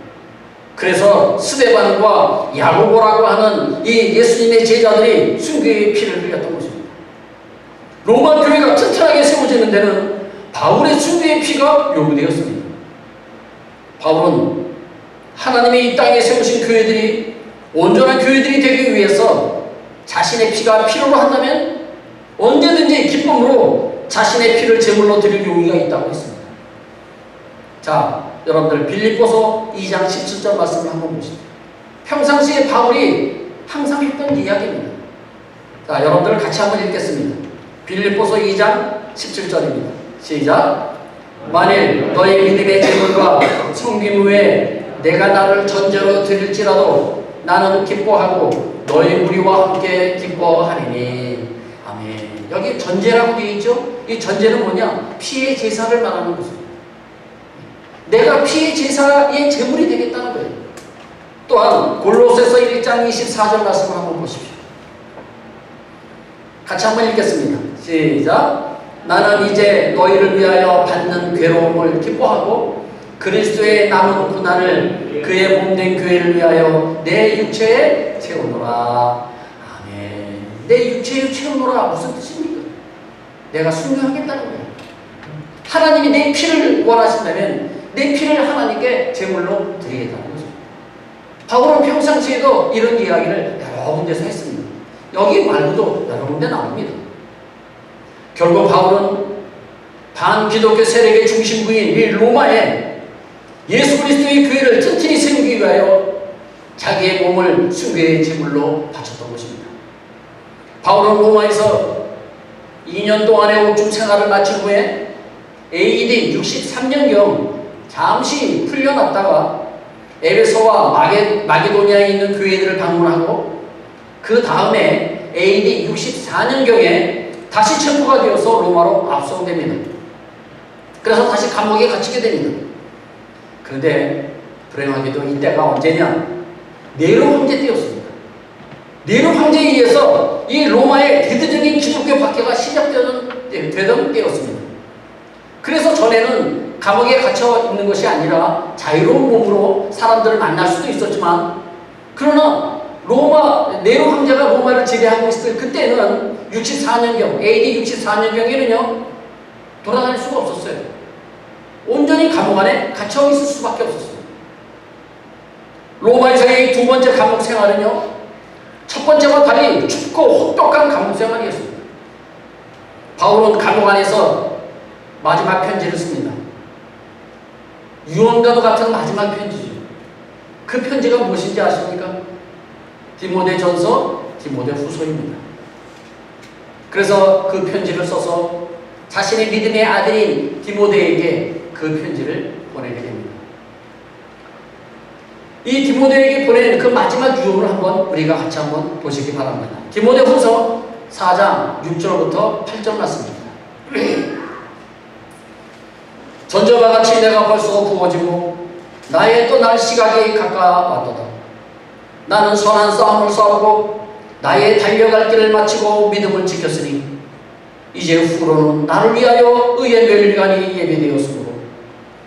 그래서 스데반과 야고보라고 하는 이 예수님의 제자들이 순교의 피를 흘렸던 것입니다. 로마 교회가 튼튼하게 세워지는 데는 바울의 순교의 피가 요구되었습니다. 바울은 하나님이 이 땅에 세우신 교회들이 온전한 교회들이 되기 위해서 자신의 피가 필요로 한다면 언제든지 기쁨으로 자신의 피를 제물로 드릴 용의가 있다고 했습니다. 자, 여러분들 빌립보서 2장 17절 말씀을 한번 보시죠. 평상시에 바울이 항상 했던 이야기입니다. 자, 여러분들 같이 한번 읽겠습니다. 빌립보서 2장 17절입니다. 시작. 만일 너희 믿음의 제물과 섬김 후에 내가 나를 전제로 드릴지라도 나는 기뻐하고 너희 무리와 함께 기뻐하리니. 아멘. 여기 전제라고 되어 있죠? 이 전제는 뭐냐? 피의 제사를 말하는 것입니다. 내가 피의 제사의 제물이 되겠다는 거예요. 또한 골로새서 1장 24절 말씀을 한번 보십시오. 같이 한번 읽겠습니다. 시작. 나는 이제 너희를 위하여 받는 괴로움을 기뻐하고 그리스도의 남은 고난을 그의 몸된 교회를 위하여 내 육체에 채우노라. 아멘. 내 육체에 채우노라 무슨 뜻입니까? 내가 순교하겠다는 거예요. 하나님이 내 피를 원하신다면 내 피를 하나님께 제물로 드리겠다는 거죠. 바울은 평상시에도 이런 이야기를 여러 군데서 했습니다. 여기 말고도 여러 군데 나옵니다. 결국 바울은 반기독교 세력의 중심부인 이 로마에 예수 그리스도의 교회를 튼튼히 세우기 위하여 자기의 몸을 순교의 제물로 바쳤던 것입니다. 바울은 로마에서 2년 동안의 옥중 생활을 마친 후에 AD 63년경 잠시 풀려났다가 에베소와 마게도니아에 있는 교회들을 방문하고 그 다음에 AD 64년경에 다시 체포가 되어서 로마로 압송됩니다. 그래서 다시 감옥에 갇히게 됩니다. 그런데 불행하게도 이때가 언제냐? 네로 황제 때였습니다. 네로 황제에 의해서 이 로마의 대대적인 기독교 박해가 시작되던 때였습니다. 그래서 전에는 감옥에 갇혀 있는 것이 아니라 자유로운 몸으로 사람들을 만날 수도 있었지만, 그러나 네로 황제가 로마를 지배하고 있을 그때는 64년경, AD 64년경에는요 돌아다닐 수가 없었어요. 온전히 감옥 안에 갇혀 있을 수밖에 없었습니다. 로마에서의 두 번째 감옥 생활은요, 첫 번째와 달리 춥고 혹독한 감옥 생활이었습니다. 바울은 감옥 안에서 마지막 편지를 씁니다. 유언과도 같은 마지막 편지죠. 그 편지가 무엇인지 아십니까? 디모데전서, 디모데후서입니다. 그래서 그 편지를 써서 자신의 믿음의 아들인 디모데에게 그 편지를 보내게 됩니다. 이 디모데에게 보낸 그 마지막 유언을 우리가 같이 한번 보시기 바랍니다. 디모데후서 4장 6절부터 8절 말씀입니다. 전저와 같이 내가 벌써 부어지고 나의 떠날 시각이 가까웠도다. 나는 선한 싸움을 싸우고 나의 달려갈 길을 마치고 믿음을 지켰으니 이제 후로는 나를 위하여 의의 멸관이 예비되었으므로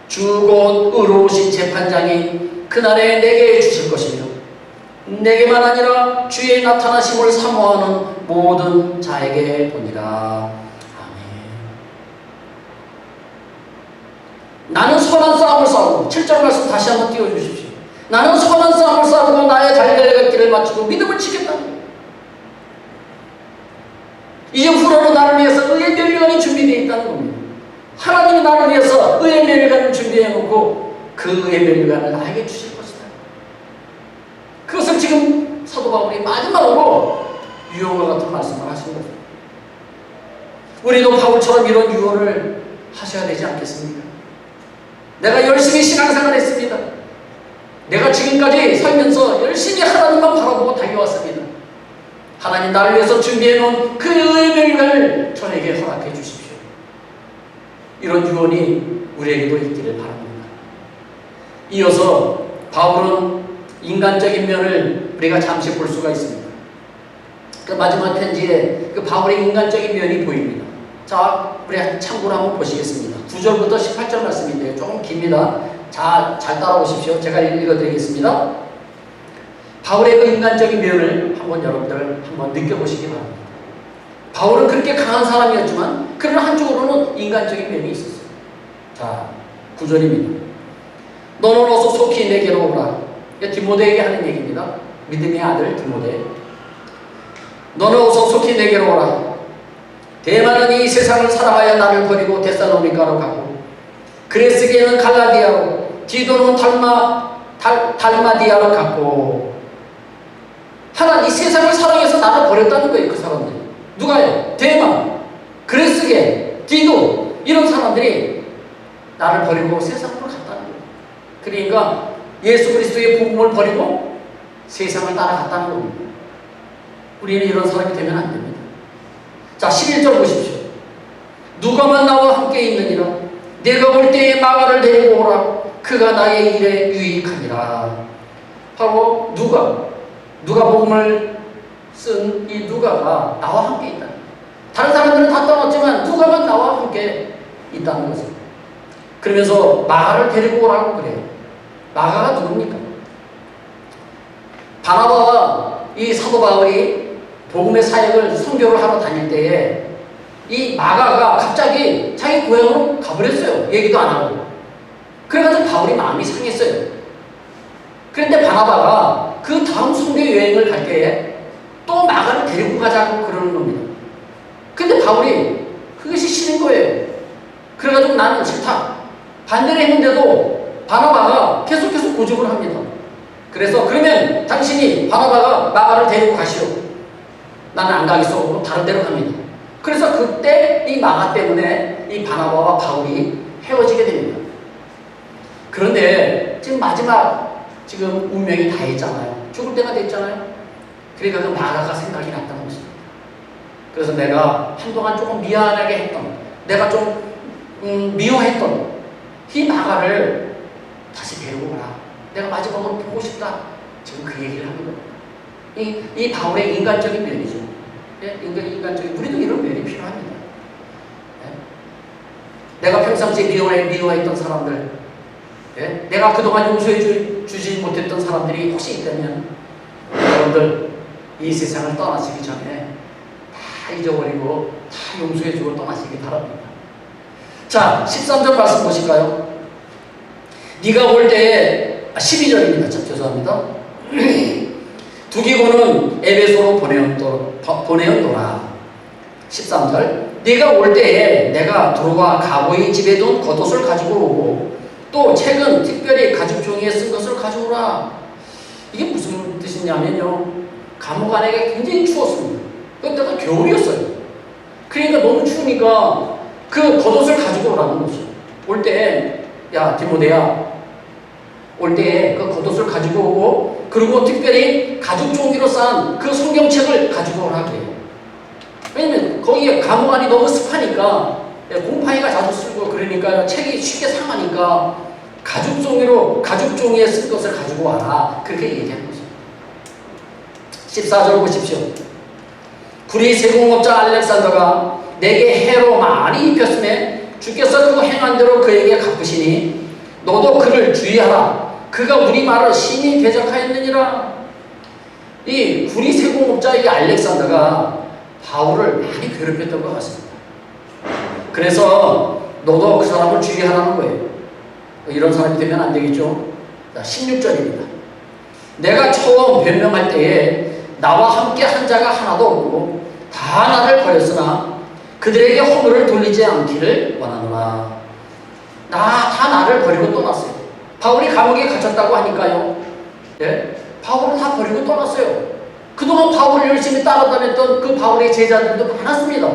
주 곧 의로우신 재판장이 그날에 내게 주실 것이며 내게만 아니라 주의 나타나심을 사모하는 모든 자에게 보니라. 아멘. 나는 선한 싸움을 싸우고, 7절 말씀 다시 한번 띄워주십시오. 나는 선한 싸움을 싸우고 나의 달려갈 길을 마치고 믿음을 지켰다는 거예요. 이제 후로는 나를 위해서 의의 멸관이 준비되어 있다는 겁니다. 하나님이 나를 위해서 의의 멸관을 준비해 놓고 그 의의 멸관을 나에게 주실 것이다. 그것을 지금 사도 바울이 마지막으로 유언과 같은 말씀을 하신 거죠. 우리도 바울처럼 이런 유언을 하셔야 되지 않겠습니까? 내가 열심히 신앙생활 했습니다. 내가 지금까지 살면서 열심히 하나님만 바라보고 달려왔습니다. 하나님 나를 위해서 준비해 놓은 그 의의 멸관을 저에게 허락해 주십시오. 이런 유언이 우리에게도 있기를 바랍니다. 이어서 바울은 인간적인 면을 우리가 잠시 볼 수가 있습니다. 그 마지막 편지에 그 바울의 인간적인 면이 보입니다. 자, 우리 참고로 한번 보시겠습니다. 9절부터 18절 말씀인데요. 조금 깁니다. 잘 따라오십시오. 제가 읽어드리겠습니다. 바울의 그 인간적인 면을 여러분들 한번 느껴보시기 바랍니다. 바울은 그렇게 강한 사람이었지만 그러나 한쪽으로는 인간적인 면이 있었어요. 자, 9절입니다. 너는 어서 속히 내게로 오라. 디모데에게 하는 얘기입니다. 믿음의 아들 디모데. 너는 어서 속히 내게로 오라. 대만은 이 세상을 사랑하여 나를 버리고 데살로니가로 가고 그레스게는 갈라디아로 디도는 달마디아로 갔고. 하나님 이 세상을 사랑해서 나를 버렸다는 거예요. 그 사람들이. 누가요? 대만, 그레스게, 디도 이런 사람들이 나를 버리고 세상으로 갔다는 거예요. 그러니까 예수 그리스도의 복음을 버리고 세상을 따라갔다는 겁니다. 우리는 이런 사람이 되면 안 됩니다. 자, 11절 보십시오. 누가만 나와 함께 있느니라. 내가 올 때에 마가를 데리고 오라. 그가 나의 일에 유익하니라. 바로 누가 복음을 쓴 이 누가가 나와 함께 있다. 다른 사람들은 다 떠났지만 누가만 나와 함께 있다는 거죠. 그러면서 마가를 데리고 오라고 그래요. 마가가 누굽니까? 바나바와 이 사도 바울이 복음의 사역을 선교를 하러 다닐 때에 이 마가가 갑자기 자기 고향으로 가버렸어요. 얘기도 안 하고. 그래가지고 바울이 마음이 상했어요. 그런데 바나바가 그 다음 선교 여행을 갈 때에 또 마가를 데리고 가자고 그러는 겁니다. 근데 바울이 그것이 싫은 거예요. 그래가지고 나는 싫다. 반대를 했는데도 바나바가 계속해서 고집을 합니다. 그래서 그러면 당신이 바나바가 마가를 데리고 가시오. 나는 안 가겠어. 다른 데로 갑니다. 그래서 그때 이 마가 때문에 이 바나바와 바울이 헤어지게 됩니다. 그런데 지금 마지막 운명이 다 했잖아요. 죽을 때가 됐잖아요. 그러니까 그 마가가 생각이 났다는 것입니다. 그래서 내가 한동안 조금 미안하게 했던, 내가 좀 미워했던 이 마가를 다시 데리고 가라. 내가 마지막으로 보고 싶다. 지금 그 얘기를 하는 겁니다. 이 바울의 인간적인 면이죠. 네? 인간적인, 우리도 이런 면이 필요합니다. 네? 내가 평상시에 미워했던 사람들, 네? 내가 그동안 용서해 주지 못했던 사람들이 혹시 있다면 여러분들 이 세상을 떠나시기 전에 다 잊어버리고 다 용서해주고 떠나시기 바랍니다. 자, 13절 말씀 보실까요? 네가 올 때에 12절입니다. 죄송합니다. 두기고는 에베소로 보내었노라. 13절 네가 올 때에 내가 들어와 가보의 집에 둔 겉옷을 가지고 오고 또 책은 특별히 가죽 종이에 쓴 것을 가져오라. 이게 무슨 뜻이냐면요, 감옥 안에가 굉장히 추웠습니다. 그때가 겨울이었어요. 그러니까 너무 추우니까 그 겉옷을 가지고 오라는 거죠. 올 때 야 디모데야, 올 때에 그 겉옷을 가지고 오고 그리고 특별히 가죽 종이로 싼 그 성경책을 가지고 오라 그래요. 왜냐면 거기에 감옥 안이 너무 습하니까 곰팡이가 자주 쓸고 그러니까 책이 쉽게 상하니까 가죽 종이에 쓴 것을 가지고 와라, 그렇게 얘기하는 거죠. 14절 보십시오. 구리 세공업자 알렉산더가 내게 해로 많이 입혔음에 주께서 그 행한 대로 그에게 갚으시니 너도 그를 주의하라. 그가 우리 말을 심히 대적하였느니라. 이 구리 세공업자 이 알렉산더가 바울을 많이 괴롭혔던 것 같습니다. 그래서 너도 그 사람을 주의하라는 거예요. 이런 사람이 되면 안 되겠죠. 자, 16절입니다. 내가 처음 변명할 때에 나와 함께 한 자가 하나도 없고 다 나를 버렸으나 그들에게 허물을 돌리지 않기를 원하노라. 다 나를 버리고 떠났어요. 바울이 감옥에 갇혔다고 하니까요. 예? 바울은 다 버리고 떠났어요. 그동안 바울을 열심히 따라다녔던 그 바울의 제자들도 많았습니다.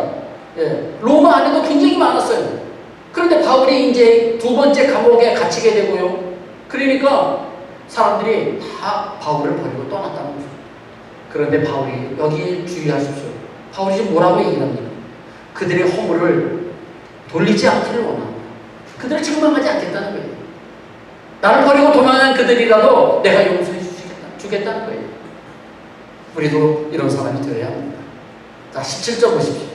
예. 로마 안에도 굉장히 많았어요. 그런데 바울이 이제 두 번째 감옥에 갇히게 되고요. 그러니까 사람들이 다 바울을 버리고 떠났다는 거죠. 그런데 바울이 여기에 주의하십시오. 바울이 지금 뭐라고 얘기합니까? 그들의 허물을 돌리지 않기를 원합니다. 그들을 책망하지 않겠다는 거예요. 나를 버리고 도망한 그들이라도 내가 용서해 주겠다는 거예요. 우리도 이런 사람이 되어야 합니다. 자, 17절 보십시오.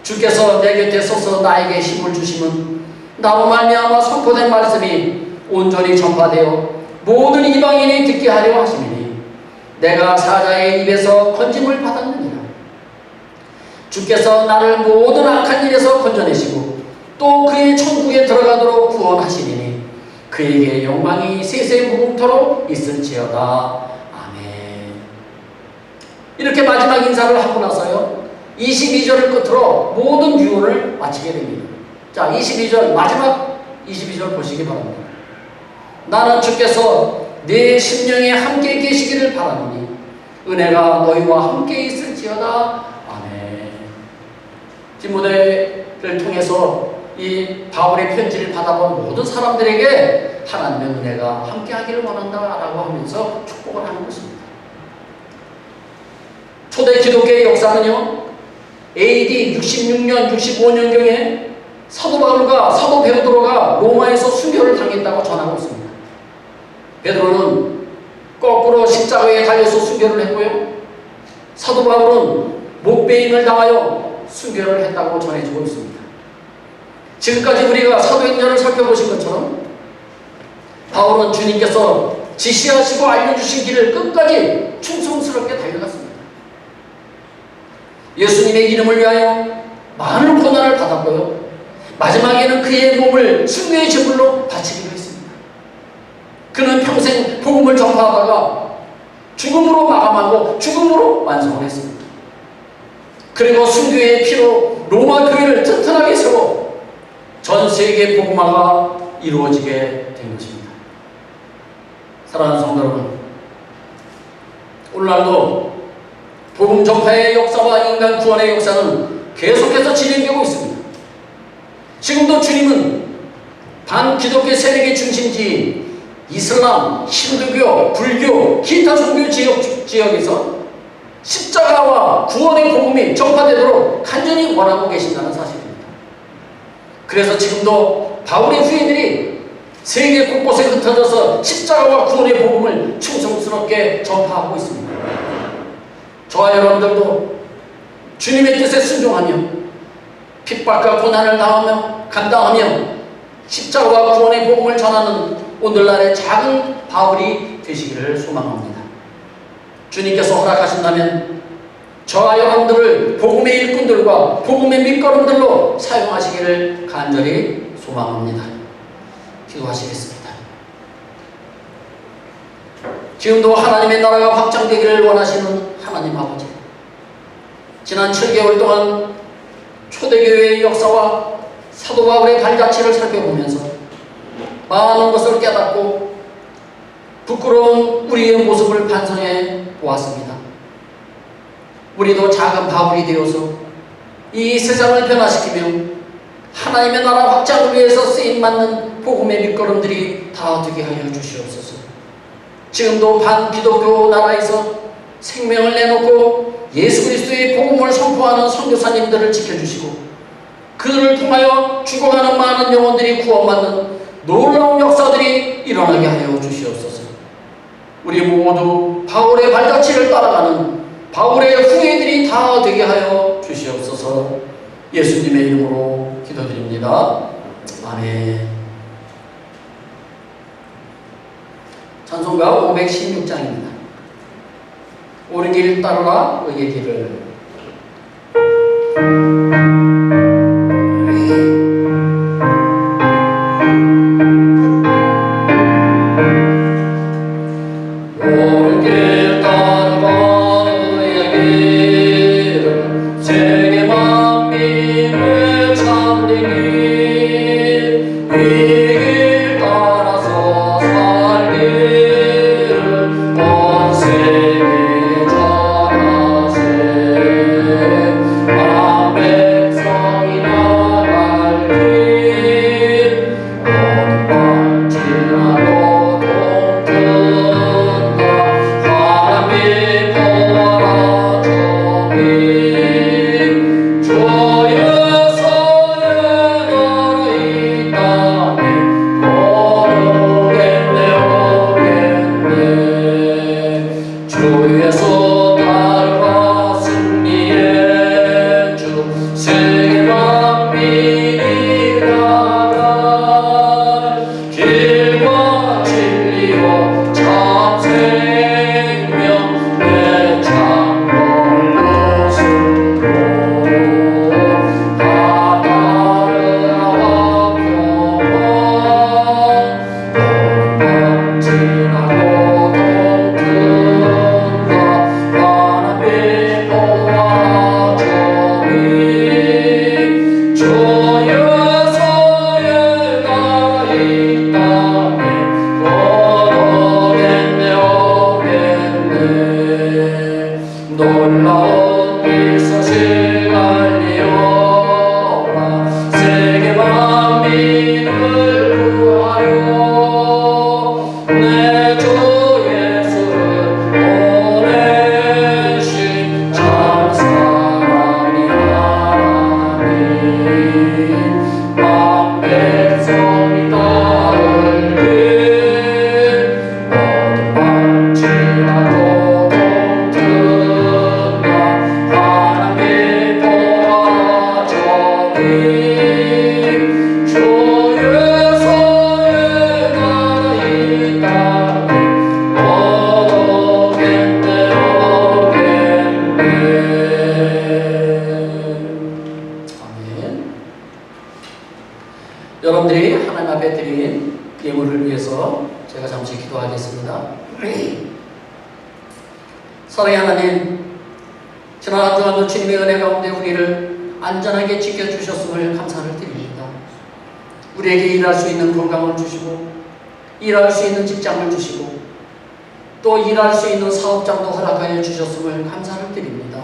주께서 내 곁에 서서 나에게 힘을 주심은 나로 말미암아 선포된 말씀이 온전히 전파되어 모든 이방인이 듣게 하려 하심이니 내가 사자의 입에서 건짐을 받았느니라. 주께서 나를 모든 악한 일에서 건져내시고 또 그의 천국에 들어가도록 구원하시니 그에게 영광이 세세무궁토록 있을지어다. 아멘. 이렇게 마지막 인사를 하고 나서요, 22절을 끝으로 모든 유언을 마치게 됩니다. 자, 22절, 마지막 22절 보시기 바랍니다. 나는 주께서 내 심령에 함께 계시기를 바라노니 은혜가 너희와 함께 있을지어다. 아멘. 디모데를 통해서 이 바울의 편지를 받아본 모든 사람들에게 하나님의 은혜가 함께하기를 원한다라고 하면서 축복을 하는 것입니다. 초대 기독교의 역사는요, AD 66년, 65년경에 사도 바울과 사도 베드로가 로마에서 순교를 당했다고 전하고 있습니다. 베드로는 거꾸로 십자가에 달려서 순교를 했고요, 사도 바울은 목베임을 당하여 순교를 했다고 전해지고 있습니다. 지금까지 우리가 사도행전을 살펴보신 것처럼 바울은 주님께서 지시하시고 알려주신 길을 끝까지 충성스럽게 달려갔습니다. 예수님의 이름을 위하여 많은 고난을 받았고요, 마지막에는 그의 몸을 순교의 제물로 바치기로 했습니다. 그는 평생 복음을 전파하다가 죽음으로 마감하고 죽음으로 완성을 했습니다. 그리고 순교의 피로 로마 교회를 튼튼하게 세워 전 세계 복음화가 이루어지게 된 것입니다. 사랑하는 성도 여러분, 오늘날도 복음 전파의 역사와 인간 구원의 역사는 계속해서 진행되고 있습니다. 지금도 주님은 반기독교 세력의 중심지인 이슬람, 힌두교, 불교, 기타 종교 지역에서 십자가와 구원의 복음이 전파되도록 간절히 원하고 계신다는 사실입니다. 그래서 지금도 바울의 후예들이 세계 곳곳에 흩어져서 십자가와 구원의 복음을 충성스럽게 전파하고 있습니다. 저와 여러분들도 주님의 뜻에 순종하며 핍박과 고난을 감당하며 십자가와 구원의 복음을 전하는 오늘날의 작은 바울이 되시기를 소망합니다. 주님께서 허락하신다면 저와 여러분들을 복음의 일꾼들과 복음의 밑거름들로 사용하시기를 간절히 소망합니다. 기도하시겠습니다. 지금도 하나님의 나라가 확장되기를 원하시는 하나님 아버지, 지난 7개월 동안 초대교회의 역사와 사도 바울의 발자취를 살펴보면서 많은 것을 깨닫고 부끄러운 우리의 모습을 반성해 보았습니다. 우리도 작은 바울이 되어서 이 세상을 변화시키며 하나님의 나라 확장을 위해서 쓰임받는 복음의 밑거름들이 다 되게 하여 주시옵소서. 지금도 반기독교 나라에서 생명을 내놓고 예수 그리스도의 복음을 선포하는 선교사님들을 지켜주시고 그들을 통하여 죽어가는 많은 영혼들이 구원받는 놀라운 역사들이 일어나게 하여 주시옵소서. 우리 모두 바울의 발자취를 따라가는 바울의 후예들이 다 되게 하여 주시옵소서. 예수님의 이름으로 기도드립니다. 아멘. 찬송가 516장입니다. 옳은 길 따르라 의의 길을. 옳은 길 따르라 의의 길을 세계 만민을 참되길 이 길 따라서 살기를 온 세계에 전하세 만 백성이 나갈 길 어느 날 지나도 동튼다 하나님 보아라 저기 주여서의 나라 이 땅에 오르겠네 오겠네 주에서 따르라 승리의 주 세계 만민이 나갈 길과 진리와 참 생명 내 창궐 모습으로 바다와 평화 어둠 지나고 동튼다 하나님 보아 저기 주여서의 나라 이 땅에 오겠네 오겠네 놀라운 이 소식 알리오라 세계 만민을 구하여 내 주 예수를 보내신 참 사랑이 하나님 만 백성이 따를 길 어둠 밤 지나도 동튼다 하나님 보아 저기 주여서의 나라 이 땅에 오겠네 오겠네. 아멘. 여러분들이 하나님 앞에 드린 예물을 위해서 제가 잠시 기도하겠습니다. 사랑의 하나님, 지난 한 주간도 주님의 은혜 가운데 우리를 안전하게 지켜주셨음을 감사를 드립니다. 우리에게 일할 수 있는 건강을 주시고 일할 수 있는 직장을 주시고 또 일할 수 있는 사업장도 허락하여 주셨음을 감사를 드립니다.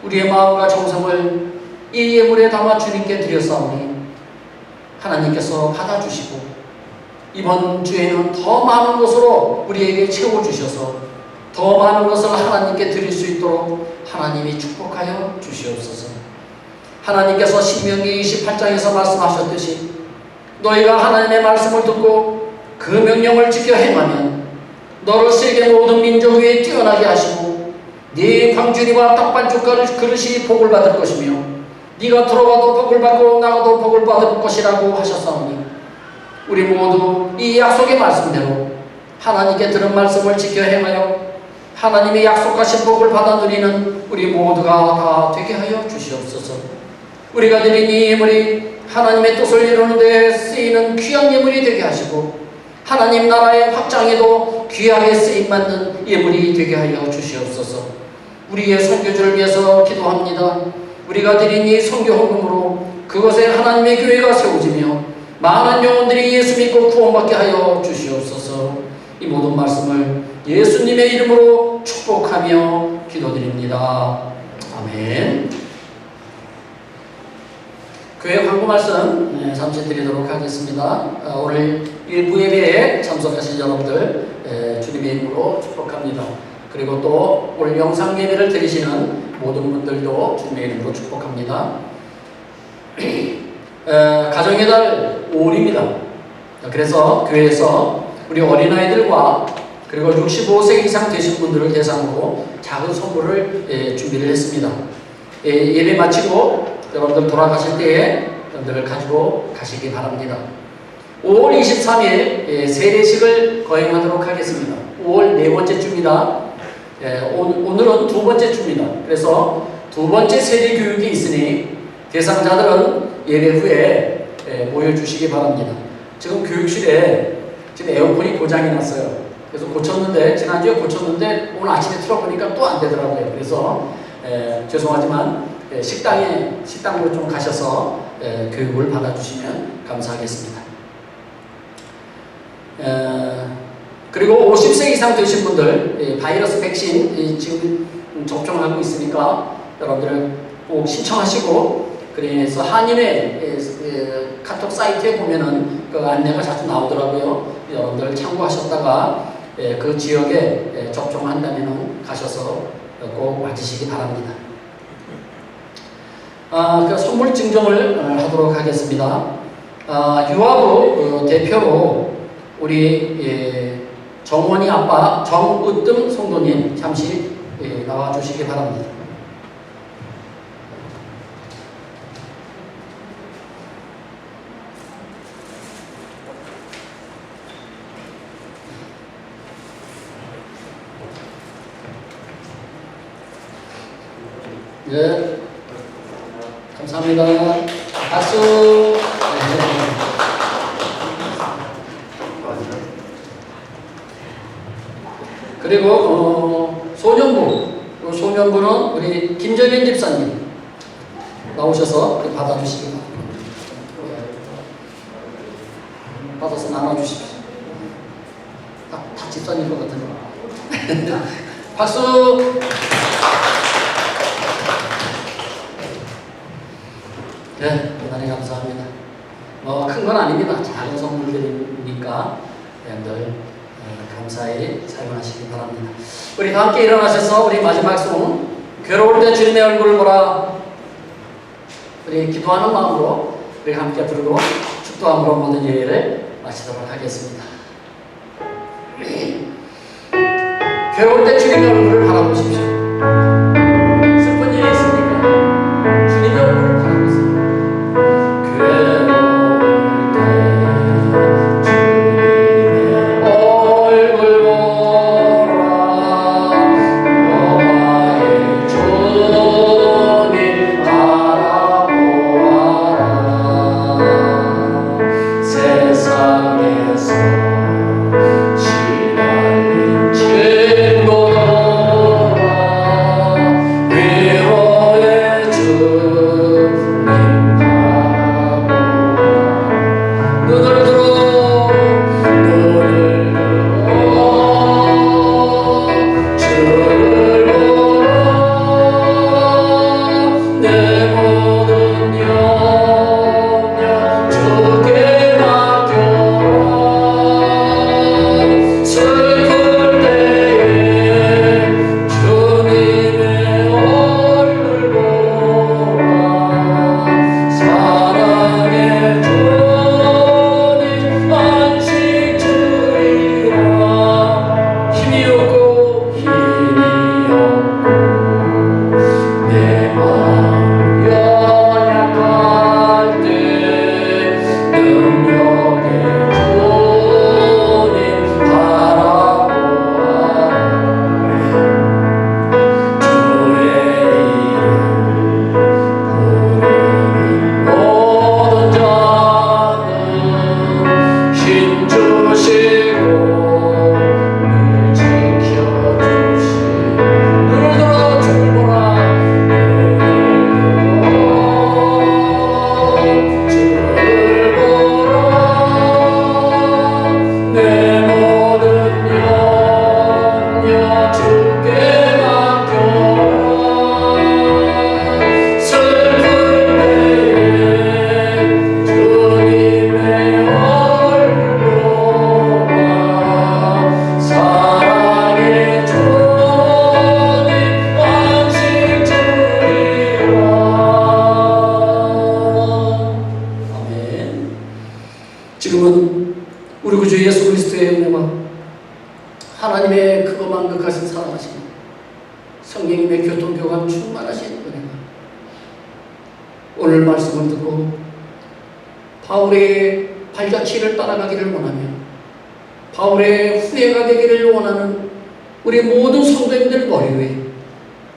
우리의 마음과 정성을 이 예물에 담아 주님께 드렸사오니 하나님께서 받아주시고 이번 주에는 더 많은 것으로 우리에게 채워주셔서 더 많은 것을 하나님께 드릴 수 있도록 하나님이 축복하여 주시옵소서. 하나님께서 신명기 28장에서 말씀하셨듯이 너희가 하나님의 말씀을 듣고 그 명령을 지켜 행하면 너를 세계 모든 민족 위에 뛰어나게 하시고 네 광주리와 떡반죽 그릇이 복을 받을 것이며 네가 들어가도 복을 받고 나가도 복을 받을 것이라고 하셨사오니 우리 모두 이 약속의 말씀대로 하나님께 들은 말씀을 지켜 행하여 하나님의 약속하신 복을 받아 누리는 우리 모두가 다 되게 하여 주시옵소서. 우리가 드린 이 예물이 하나님의 뜻을 이루는 데 쓰이는 귀한 예물이 되게 하시고 하나님 나라의 확장에도 귀하게 쓰임받는 예물이 되게 하여 주시옵소서. 우리의 선교주를 위해서 기도합니다. 우리가 드린 이 선교 헌금으로 그것에 하나님의 교회가 세워지며 많은 영혼들이 예수 믿고 구원받게 하여 주시옵소서. 이 모든 말씀을 예수님의 이름으로 축복하며 기도드립니다. 아멘. 교회 광고 말씀 잠시 드리도록 하겠습니다. 오늘 일부 예배에 참석하신 여러분들 주님의 이름으로 축복합니다. 그리고 또 오늘 영상 예배를 드리시는 모든 분들도 주님의 이름으로 축복합니다. 가정의 달 5월입니다. 그래서 교회에서 우리 어린아이들과 그리고 65세 이상 되신 분들을 대상으로 작은 선물을 준비를 했습니다. 예배 마치고 여러분들 돌아가실 때에 여러분들 가지고 가시기 바랍니다. 5월 23일 세례식을 거행하도록 하겠습니다. 5월 네 번째 주입니다. 오늘은 두 번째 주입니다. 그래서 두 번째 세례 교육이 있으니 대상자들은 예배 후에 모여주시기 바랍니다. 지금 교육실에 지금 에어컨이 고장이 났어요. 그래서 고쳤는데, 지난주에 고쳤는데 오늘 아침에 틀어보니까 또 안 되더라고요. 그래서 죄송하지만 식당으로 좀 가셔서 교육을 받아주시면 감사하겠습니다. 그리고 50세 이상 되신 분들 바이러스 백신 지금 접종하고 있으니까 여러분들 꼭 신청하시고, 그래서 한인회 카톡 사이트에 보면은 그 안내가 자주 나오더라고요. 여러분들 참고하셨다가 그 지역에 접종한다면 가셔서 꼭 맞으시기 바랍니다. 그 선물 증정을 하도록 하겠습니다. 유아부 대표로 우리 정원이 아빠 정으뜸 성도님 잠시 나와주시기 바랍니다. 네, 감사합니다. 박수. 그리고 소년부는 우리 김정현 집사님 나오셔서 받아주시기 바랍니다. 받아서 나눠주십시오. 다 집사님 것 같은데. 박수. 네, 대단히 감사합니다. 큰 건 아닙니다. 작은 선물들이니까 여러분들 감사히 사용하시기 바랍니다. 우리 다 함께 일어나셔서 우리 마지막 송 괴로울 때 주님의 얼굴을 보라, 우리 기도하는 마음으로 우리 함께 부르고 축도함으로 모든 예배를 마치도록 하겠습니다. 괴로울 때 주님의 얼굴을 바라보십시오. 슬픈 일이 있습니까? 주님의 얼굴을 바라보세요. 시달린 친구들아 예수 그리스도의 은혜와 하나님의 크고 만극하신 사랑하심, 성령님의 교통교감 충만하신 은혜가 오늘 말씀을 듣고 바울의 발자취를 따라가기를 원하며 바울의 후예가 되기를 원하는 우리 모든 성도님들 머리 위에,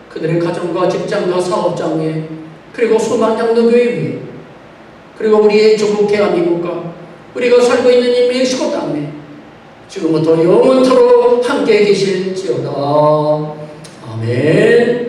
그들의 가정과 직장과 사업장에, 그리고 수만장로교회 위에, 그리고 우리의 조국 대한민국과 우리가 살고 있는 이 멕시코 땅에 지금부터 영원토록 함께 계실지어다. 아멘.